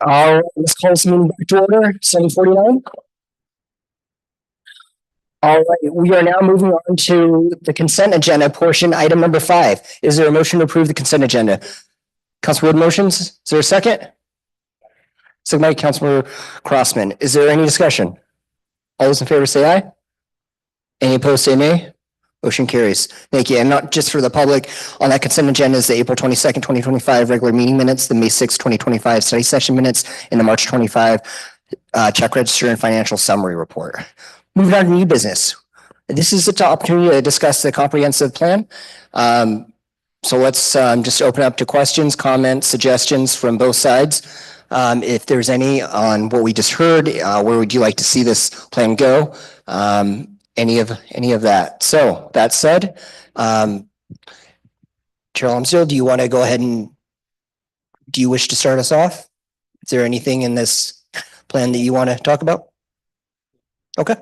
Let's call this meeting back to order, 7:49. All right, we are now moving on to the consent agenda portion, item number 5. Is there a motion to approve the consent agenda? Councilor Wood motions, is there a second? Second by Councilor Crossman. Is there any discussion? All those in favor say aye. Any opposed say nay. Motion carries. Thank you. And not just for the public, on that consent agenda is the April 22nd, 2025 regular meeting minutes, the May 6th, 2025 study session minutes, and the March 25 check register and financial summary report. Moving on to new business. This is the opportunity to discuss the comprehensive plan. So let's just open up to questions, comments, suggestions from both sides. If there's any on what we just heard, where would you like to see this plan go? Any of that. So that said, Chair Lomsdale, do you want to go ahead and do you wish to start us off? Is there anything in this plan that you want to talk about? Okay.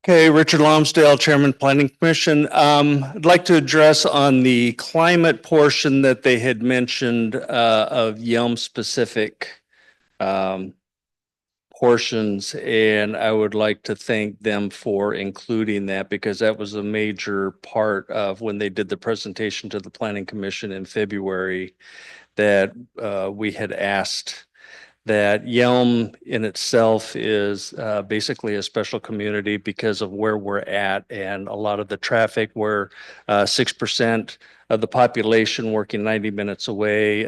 Okay, Richard Lomsdale, Chairman Planning Commission. I'd like to address on the climate portion that they had mentioned of Yelm specific portions, and I would like to thank them for including that because that was a major part of when they did the presentation to the Planning Commission in February that we had asked that Yelm in itself is basically a special community because of where we're at and a lot of the traffic where 6% of the population working 90 minutes away,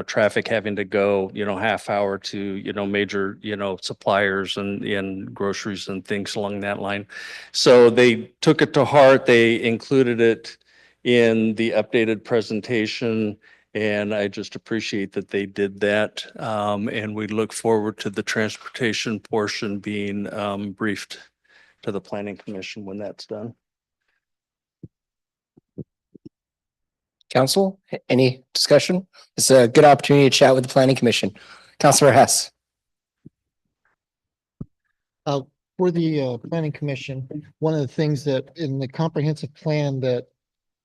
traffic having to go, half hour to, major, suppliers and groceries and things along that line. So they took it to heart. They included it in the updated presentation. And I just appreciate that they did that. And we look forward to the transportation portion being briefed to the Planning Commission when that's done. Council, any discussion? It's a good opportunity to chat with the Planning Commission. Councilor Hess. For the Planning Commission, one of the things that in the comprehensive plan that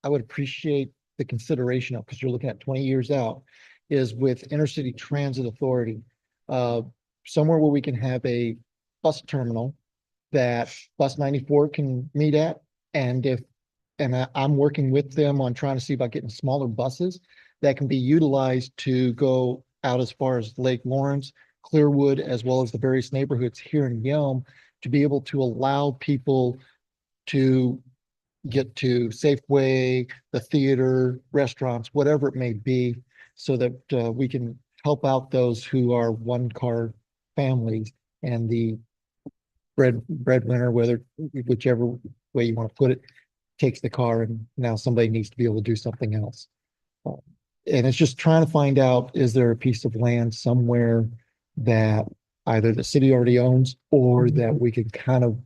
I would appreciate the consideration of, because you're looking at 20 years out, is with Intercity Transit Authority. Somewhere where we can have a bus terminal that Bus 94 can meet at. And I'm working with them on trying to see about getting smaller buses that can be utilized to go out as far as Lake Lawrence, Clearwood, as well as the various neighborhoods here in Yelm, to be able to allow people to get to Safeway, the theater, restaurants, whatever it may be, so that we can help out those who are one-car families and the breadwinner, whichever way you want to put it, takes the car and now somebody needs to be able to do something else. And it's just trying to find out, is there a piece of land somewhere that either the city already owns or that we could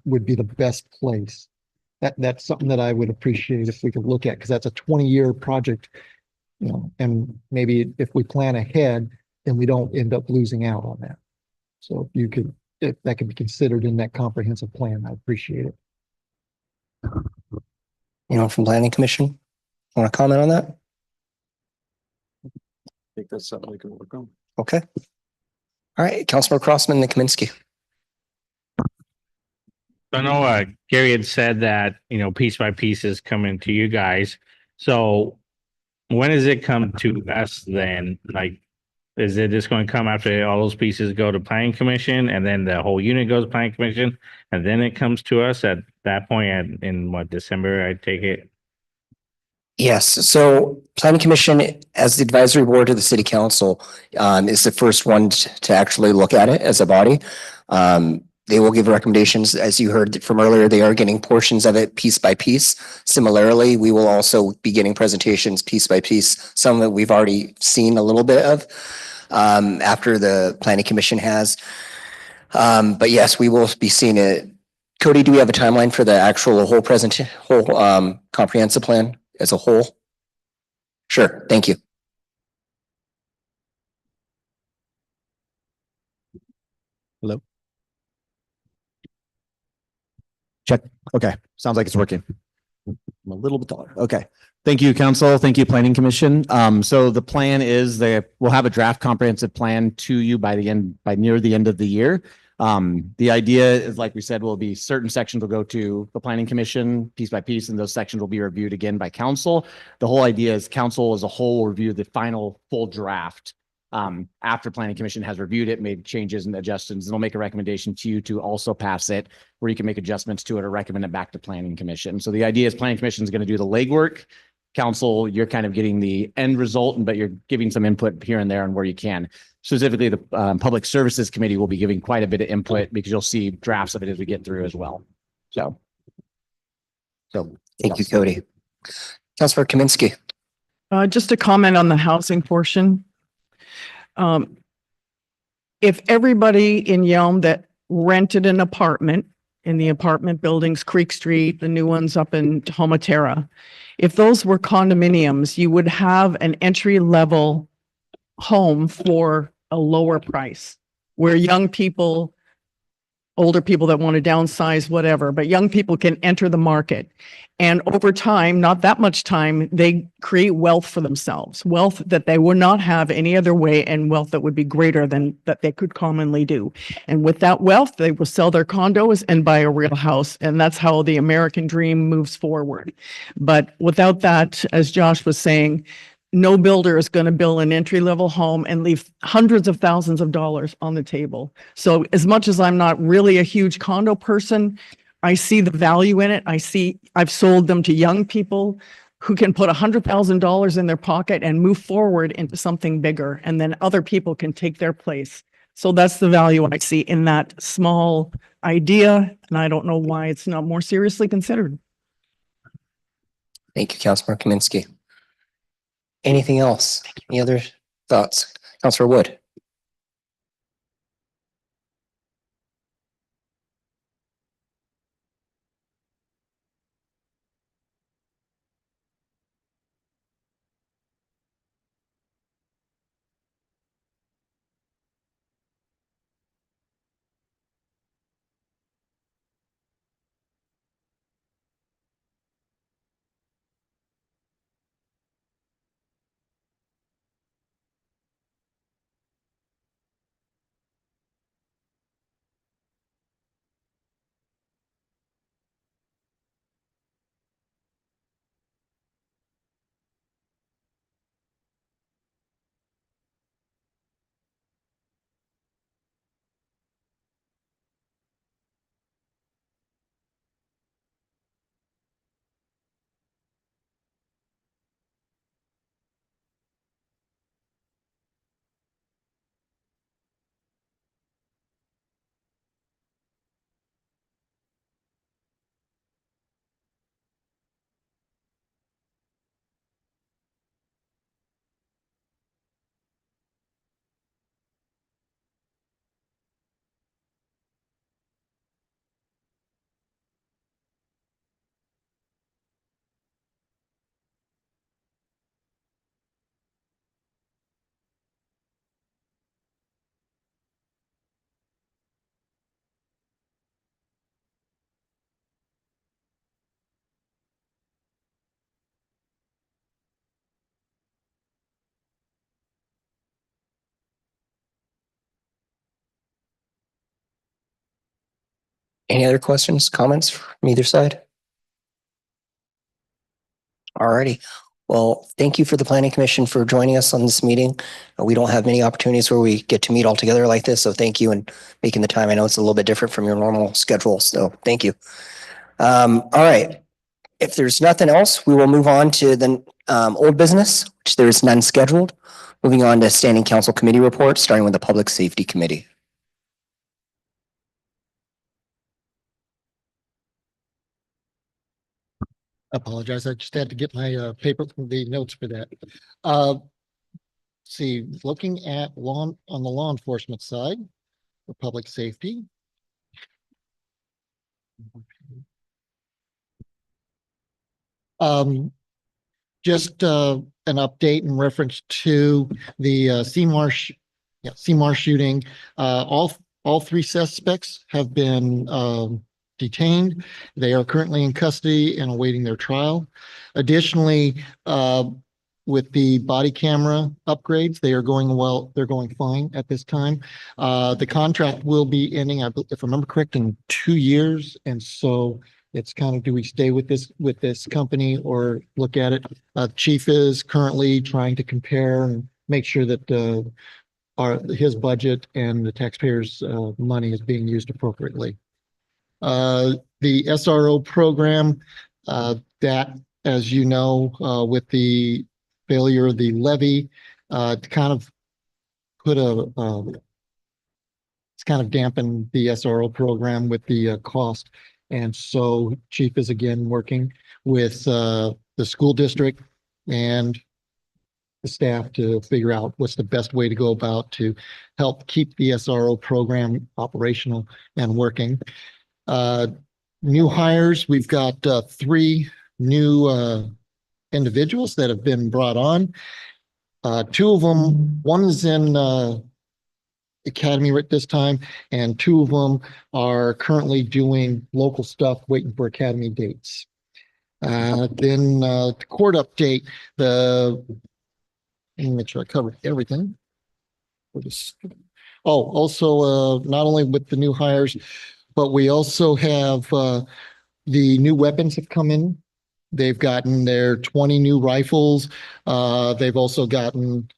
would be the best place. That's something that I would appreciate if we could look at, because that's a 20-year project, and maybe if we plan ahead, then we don't end up losing out on that. So if that could be considered in that comprehensive plan, I appreciate it. From Planning Commission, want to comment on that? I think that's something we can work on. Okay. All right, Councilor Crossman and Kaminsky. I know Gary had said that, piece by piece is coming to you guys. So when does it come to us then? Like, is it just going to come after all those pieces go to Planning Commission and then the whole unit goes to Planning Commission and then it comes to us at that point in December, I take it? Yes, so Planning Commission, as the advisory board to the City Council, is the first one to actually look at it as a body. They will give recommendations. As you heard from earlier, they are getting portions of it piece by piece. Similarly, we will also be getting presentations piece by piece, some that we've already seen a little bit of after the Planning Commission has. But yes, we will be seeing it. Cody, do we have a timeline for the actual whole comprehensive plan as a whole? Sure, thank you. Hello. Check. Okay. Sounds like it's working. I'm a little bit taller. Okay. Thank you, council. Thank you, planning commission. So the plan is that we'll have a draft comprehensive plan to you by near the end of the year. The idea is, like we said, will be certain sections will go to the planning commission piece by piece, and those sections will be reviewed again by council. The whole idea is council as a whole will review the final full draft. After planning commission has reviewed it, made changes and adjustments, and they'll make a recommendation to you to also pass it, where you can make adjustments to it or recommend it back to planning commission. So the idea is planning commission is going to do the legwork. Council, you're kind of getting the end result, but you're giving some input here and there on where you can. Specifically, the Public Services Committee will be giving quite a bit of input because you'll see drafts of it as we get through as well. So thank you, Cody. Councilor Kaminsky. Just a comment on the housing portion. If everybody in Yelm that rented an apartment in the apartment buildings, Creek Street, the new ones up in Homatera, if those were condominiums, you would have an entry level home for a lower price, where young people, older people that want to downsize, whatever, but young people can enter the market. And over time, not that much time, they create wealth for themselves, wealth that they would not have any other way, and wealth that would be greater than that they could commonly do. And with that wealth, they will sell their condos and buy a real house. And that's how the American dream moves forward. But without that, as Josh was saying, no builder is going to build an entry-level home and leave hundreds of thousands of dollars on the table. So as much as I'm not really a huge condo person, I see the value in it. I've sold them to young people who can put $100,000 in their pocket and move forward into something bigger, and then other people can take their place. So that's the value I see in that small idea, and I don't know why it's not more seriously considered. Thank you, Councilor Kaminsky. Anything else? Any other thoughts? Councilor Wood. Any other questions, comments from either side? Alrighty. Well, thank you for the Planning Commission for joining us on this meeting. We don't have many opportunities where we get to meet all together like this, so thank you and making the time. I know it's a little bit different from your normal schedule, so thank you. All right. If there's nothing else, we will move on to the old business, which there is none scheduled. Moving on to standing council committee reports, starting with the Public Safety Committee. Apologize. I just had to get my paper, the notes for that. See, looking at on the law enforcement side for public safety. Just an update in reference to the Seymour shooting. All three suspects have been detained. They are currently in custody and awaiting their trial. Additionally, with the body camera upgrades, they are going well, they're going fine at this time. The contract will be ending, if I remember correct, in 2 years. And so it's kind of, do we stay with this company or look at it? Chief is currently trying to compare and make sure that his budget and the taxpayers' money is being used appropriately. The SRO program, that, as you know, with the failure of the levy, to kind of put it's kind of dampened the SRO program with the cost. And so Chief is again working with the school district and the staff to figure out what's the best way to go about to help keep the SRO program operational and working. New hires, we've got 3 new individuals that have been brought on. 2 of them, one is in academy right this time, and 2 of them are currently doing local stuff, waiting for academy dates. Then the court update, let me make sure I covered everything. Also, not only with the new hires, but we also have the new weapons have come in. They've gotten their 20 new rifles. They've also gotten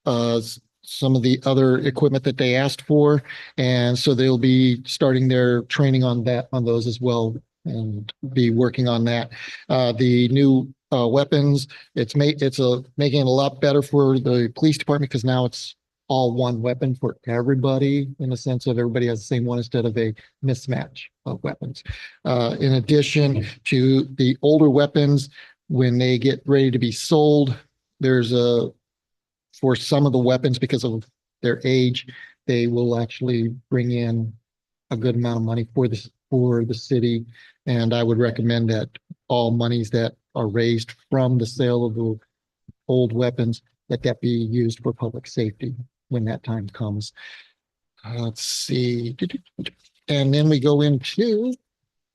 some of the other equipment that they asked for. And so they'll be starting their training on those as well, and be working on that. The new weapons, it's making it a lot better for the police department, because now it's all one weapon for everybody, in the sense of everybody has the same one instead of a mismatch of weapons. In addition to the older weapons, when they get ready to be sold, for some of the weapons, because of their age, they will actually bring in a good amount of money for the city. And I would recommend that all monies that are raised from the sale of the old weapons, that be used for public safety when that time comes. Let's see. And then we go into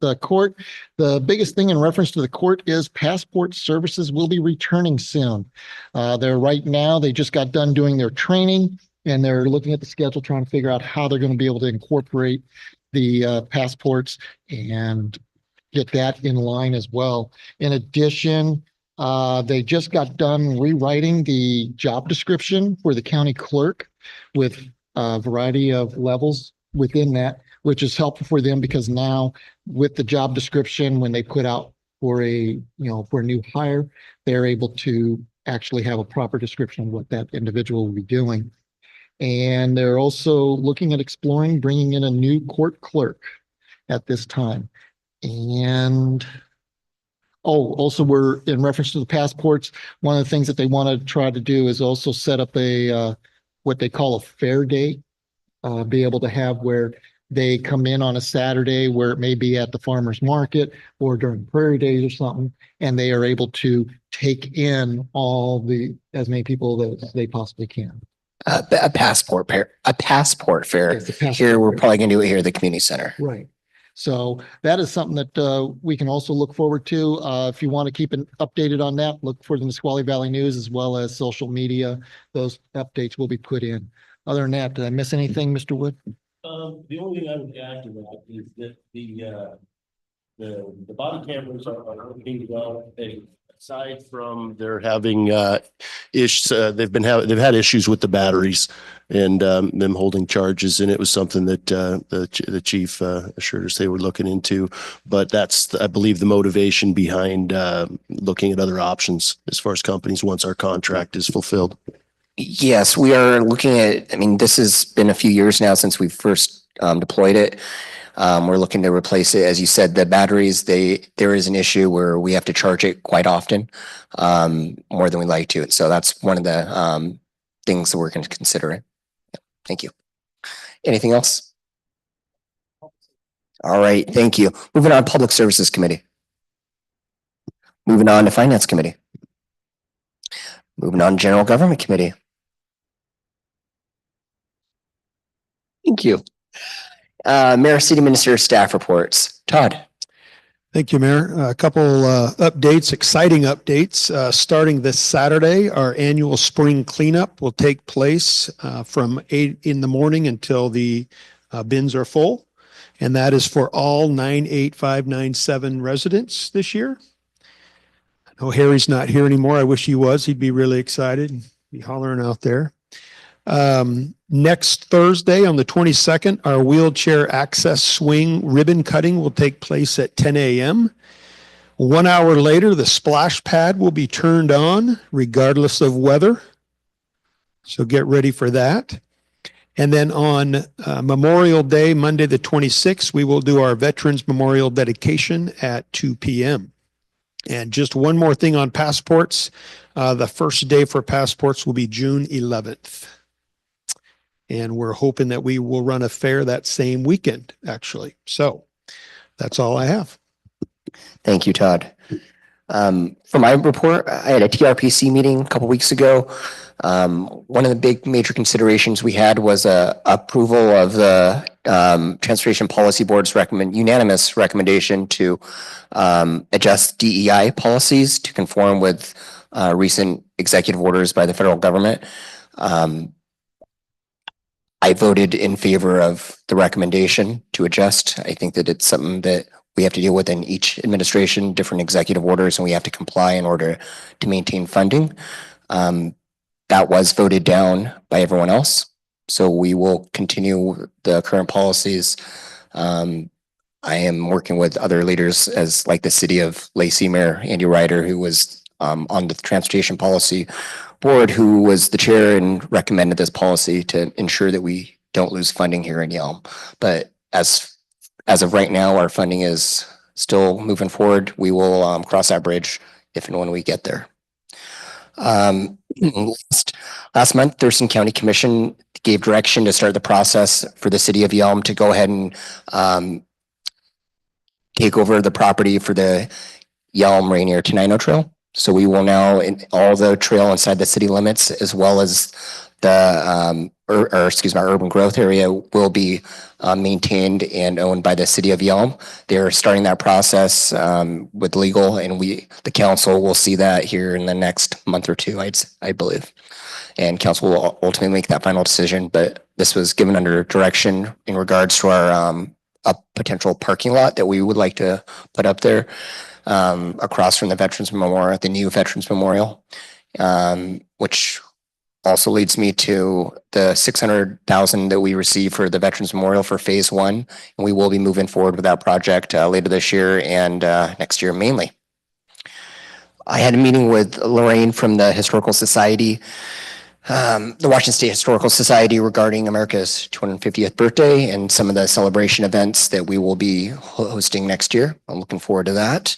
the court. The biggest thing in reference to the court is passport services will be returning soon. They just got done doing their training, and they're looking at the schedule, trying to figure out how they're going to be able to incorporate the passports and get that in line as well. In addition, they just got done rewriting the job description for the county clerk with a variety of levels within that, which is helpful for them, because now with the job description, when they put out for a new hire, they're able to actually have a proper description of what that individual will be doing. And they're also looking at exploring bringing in a new court clerk at this time. And also, we're in reference to the passports. One of the things that they want to try to do is also set up what they call a fair date, be able to have where they come in on a Saturday, where it may be at the farmer's market or during prairie days or something, and they are able to take in as many people as they possibly can. A passport fair. Yes, a passport Here, we're fair. probably going to do it here at the community center. Right. So that is something that we can also look forward to. If you want to keep it updated on that, look for the Nisqually Valley News as well as social media. Those updates will be put in. Other than that, did I miss anything, Mr. Wood? The only thing I would add to that is that the body cameras are working well. Aside from they're having they've had issues with the batteries and them holding charges, and it was something that the chief assured us they were looking into. But that's, I believe, the motivation behind looking at other options as far as companies once our contract is fulfilled. Yes, we are looking at, this has been a few years now since we first deployed it. We're looking to replace it. As you said, the batteries, there is an issue where we have to charge it quite often, more than we like to. And so that's one of the things that we're going to consider. Thank you. Anything else? All right, thank you. Moving on, Public Services Committee. Moving on to Finance Committee. Moving on, General Government Committee. Thank you. Mayor, City Minister, staff reports. Todd. Thank you, Mayor. A couple updates, exciting updates. Starting this Saturday, our annual spring cleanup will take place from 8 in the morning until the bins are full. And that is for all 98597 residents this year. I know Harry's not here anymore. I wish he was. He'd be really excited. Be hollering out there. Next Thursday on the 22nd, our wheelchair access swing ribbon cutting will take place at 10 a.m. 1 hour later, the splash pad will be turned on regardless of weather. So get ready for that. And then on Memorial Day, Monday the 26th, we will do our Veterans Memorial dedication at 2 p.m. And just one more thing on passports. The first day for passports will be June 11th. And we're hoping that we will run a fair that same weekend, actually. So that's all I have. Thank you, Todd. For my report, I had a TRPC meeting a couple weeks ago. One of the big major considerations we had was approval of the Transportation Policy Board's unanimous recommendation to adjust DEI policies to conform with recent executive orders by the federal government. I voted in favor of the recommendation to adjust. I think that it's something that we have to deal with in each administration, different executive orders, and we have to comply in order to maintain funding. That was voted down by everyone else. So we will continue the current policies. I am working with other leaders as like the city of Lacey Mayor Andy Ryder, who was on the transportation policy board, who was the chair and recommended this policy to ensure that we don't lose funding here in Yelm. But as of right now, our funding is still moving forward. We will cross that bridge if and when we get there. Last month, Thurston County Commission gave direction to start the process for the city of Yelm to go ahead and take over the property for the Yelm Rainier Tenino Trail. So we will now, in all the trail inside the city limits, as well as the, our urban growth area, will be maintained and owned by the city of Yelm. They're starting that process with legal, and the council will see that here in the next month or two, I believe. And council will ultimately make that final decision, but this was given under direction in regards to our a potential parking lot that we would like to put up there. Across from the Veterans Memorial, the new Veterans Memorial, which also leads me to the $600,000 that we received for the Veterans Memorial for phase 1. And we will be moving forward with that project later this year and next year mainly. I had a meeting with Lorraine from the Historical Society, the Washington State Historical Society, regarding America's 250th birthday and some of the celebration events that we will be hosting next year. I'm looking forward to that.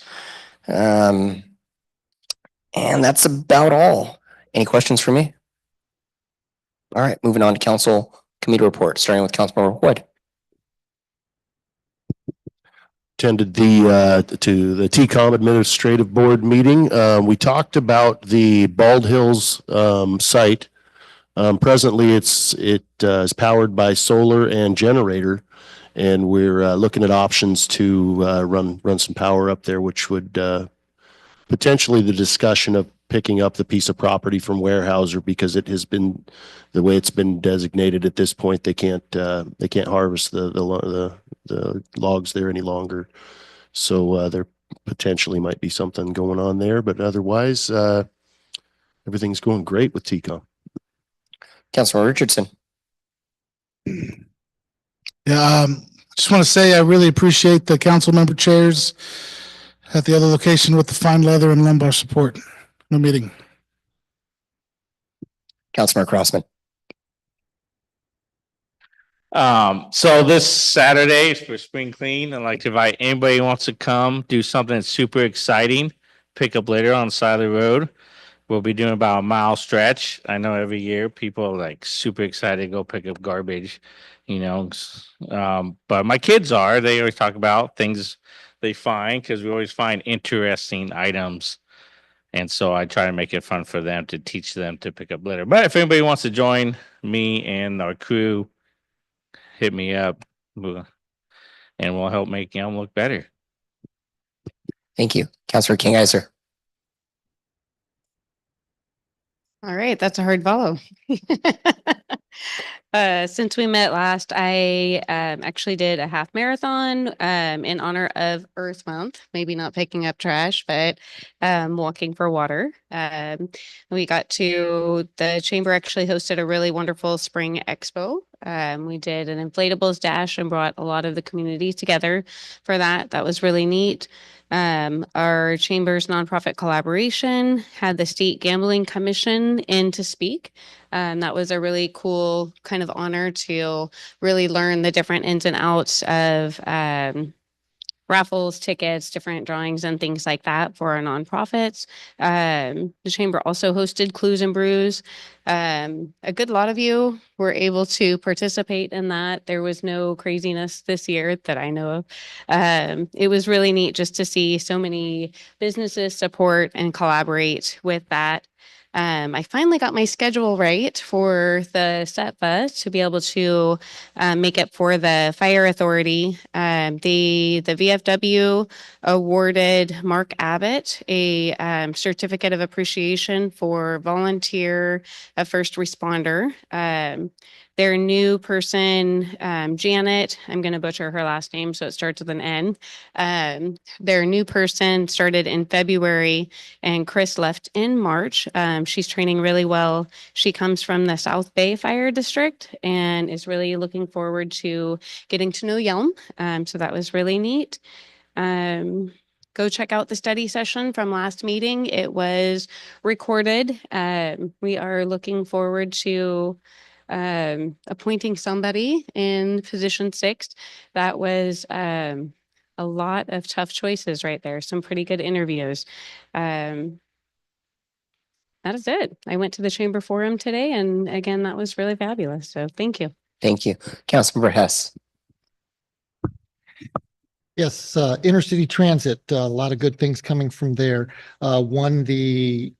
And that's about all. Any questions for me? All right, moving on to council committee report, starting with Councilmember Wood. Attended to the TCOM Administrative Board meeting. We talked about the Bald Hills site. Presently, it is powered by solar and generator, and we're looking at options to run some power up there, which would potentially the discussion of picking up the piece of property from Weyerhaeuser, because it has been the way it's been designated at this point. They can't harvest the logs there any longer. So there potentially might be something going on there, but otherwise everything's going great with TCOM. Councilor Richardson. Yeah, just want to say I really appreciate the council member chairs at the other location with the fine leather and lumbar support. No meeting. Councilor Crossman. So this Saturday is for spring clean, and like to invite anybody who wants to come do something super exciting, pick up later on the side of the road. We'll be doing about a mile stretch. I know every year people are like super excited to go pick up garbage, but my kids they always talk about things they find, because we always find interesting items. And so I try to make it fun for them to teach them to pick up litter. But if anybody wants to join me and our crew, hit me up. and will help make Yelm look better. Thank you. Councilor King Iser. All right, that's a hard follow. Since we met last, I actually did a half marathon in honor of Earth Month. Maybe not picking up trash, but walking for water. We got to the chamber actually hosted a really wonderful spring expo. We did an inflatables dash and brought a lot of the community together for that. That was really neat. Our chamber's nonprofit collaboration had the State Gambling Commission in to speak. That was a really cool kind of honor to really learn the different ins and outs of raffles, tickets, different drawings, and things like that for our nonprofits. The chamber also hosted Clues and Brews. A good lot of you were able to participate in that. There was no craziness this year that I know of. It was really neat just to see so many businesses support and collaborate with that. I finally got my schedule right for the SETVA to be able to make it for the fire authority. The VFW awarded Mark Abbott a certificate of appreciation for volunteer first responder. Their new person, Janet, I'm going to butcher her last name, so it starts with an N. Their new person started in February, and Chris left in March. She's training really well. She comes from the South Bay Fire District and is really looking forward to getting to know Yelm. So that was really neat. Go check out the study session from last meeting. It was recorded. We are looking forward to appointing somebody in position 6. That was a lot of tough choices right there. Some pretty good interviews. That is it. I went to the chamber forum today, and again, that was really fabulous. So thank you. Thank you. Councilmember Hess. Yes, intercity transit, a lot of good things coming from there. One, the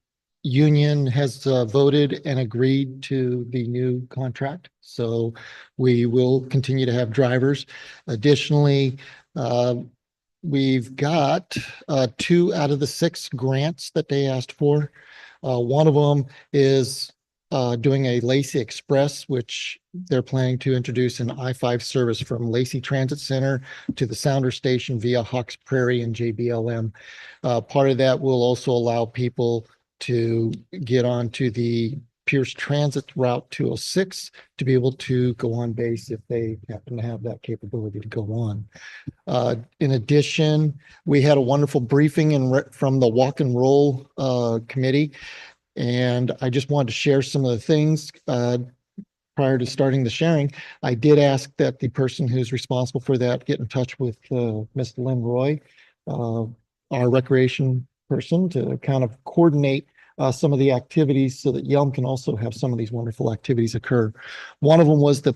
union has voted and agreed to the new contract, so we will continue to have drivers. Additionally, we've got 2 out of the 6 grants that they asked for. One of them is doing a Lacey Express, which they're planning to introduce an I-5 service from Lacey Transit Center to the Sounder Station via Hawks Prairie and JBLM. Part of that will also allow people to get onto the Pierce Transit Route 206 to be able to go on base if they happen to have that capability to go on. In addition, we had a wonderful briefing from the Walk and Roll Committee. And I just wanted to share some of the things prior to starting the sharing. I did ask that the person who's responsible for that get in touch with Ms. Lynn Roy, our recreation person, to kind of coordinate some of the activities so that Yelm can also have some of these wonderful activities occur. One of them was the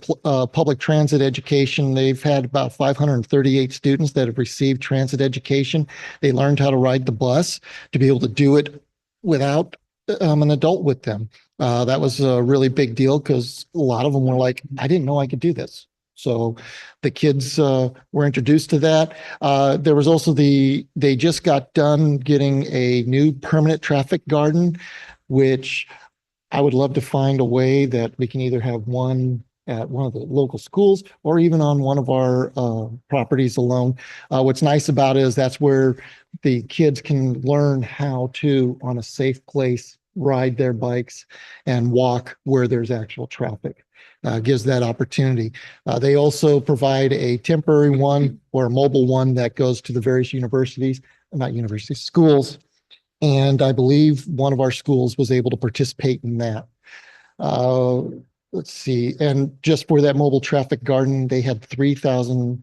public transit education. They've had about 538 students that have received transit education. They learned how to ride the bus to be able to do it without an adult with them. That was a really big deal because a lot of them were like, I didn't know I could do this. So the kids were introduced to that. There was also they just got done getting a new permanent traffic garden, which I would love to find a way that we can either have one at one of the local schools or even on one of our properties alone. What's nice about it is that's where the kids can learn how to, on a safe place, ride their bikes and walk where there's actual traffic. Gives that opportunity. They also provide a temporary one or a mobile one that goes to the various universities, not universities, schools. And I believe one of our schools was able to participate in that. Let's see. And just for that mobile traffic garden, they had 3,000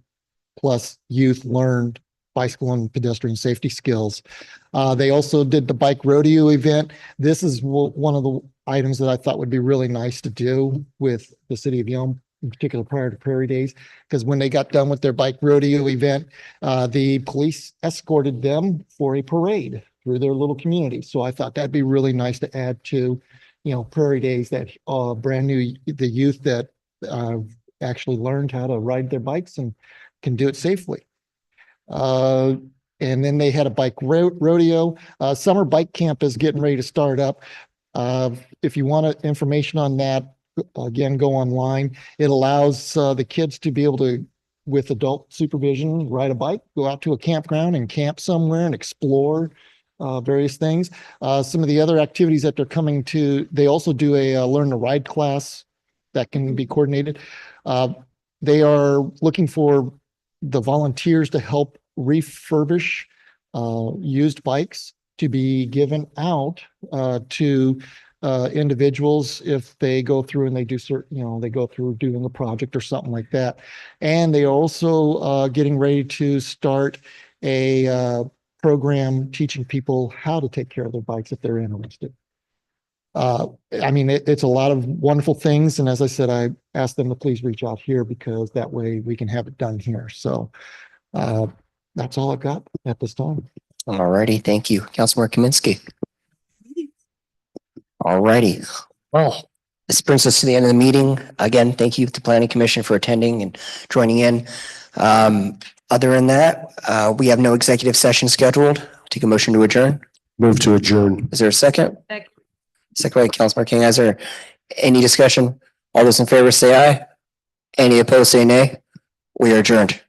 plus youth learned bicycle and pedestrian safety skills. They also did the bike rodeo event. This is one of the items that I thought would be really nice to do with the city of Yelm, in particular prior to Prairie Days, because when they got done with their bike rodeo event, the police escorted them for a parade through their little community. So I thought that'd be really nice to add to, Prairie Days, that brand new, the youth that actually learned how to ride their bikes and can do it safely. And then they had a bike rodeo. Summer bike camp is getting ready to start up. If you want information on that, again, go online. It allows the kids to be able to, with adult supervision, ride a bike, go out to a campground and camp somewhere and explore various things. Some of the other activities that they're coming to, they also do a learn to ride class that can be coordinated. They are looking for the volunteers to help refurbish used bikes to be given out to individuals if they go through and they do certain, they go through doing a project or something like that. And they are also getting ready to start a program teaching people how to take care of their bikes if they're interested. I mean, it's a lot of wonderful things. And as I said, I asked them to please reach out here because that way we can have it done here. So that's all I've got at this time. All righty. Thank you. Councilmember Kaminsky. All righty. Well, this brings us to the end of the meeting. Again, thank you to the Planning Commission for attending and joining in. Other than that, we have no executive session scheduled. Take a motion to adjourn. Move to adjourn. Is there a second? Second by Councilmember King. Is there any discussion? All those in favor say aye. Any opposed say nay. We are adjourned.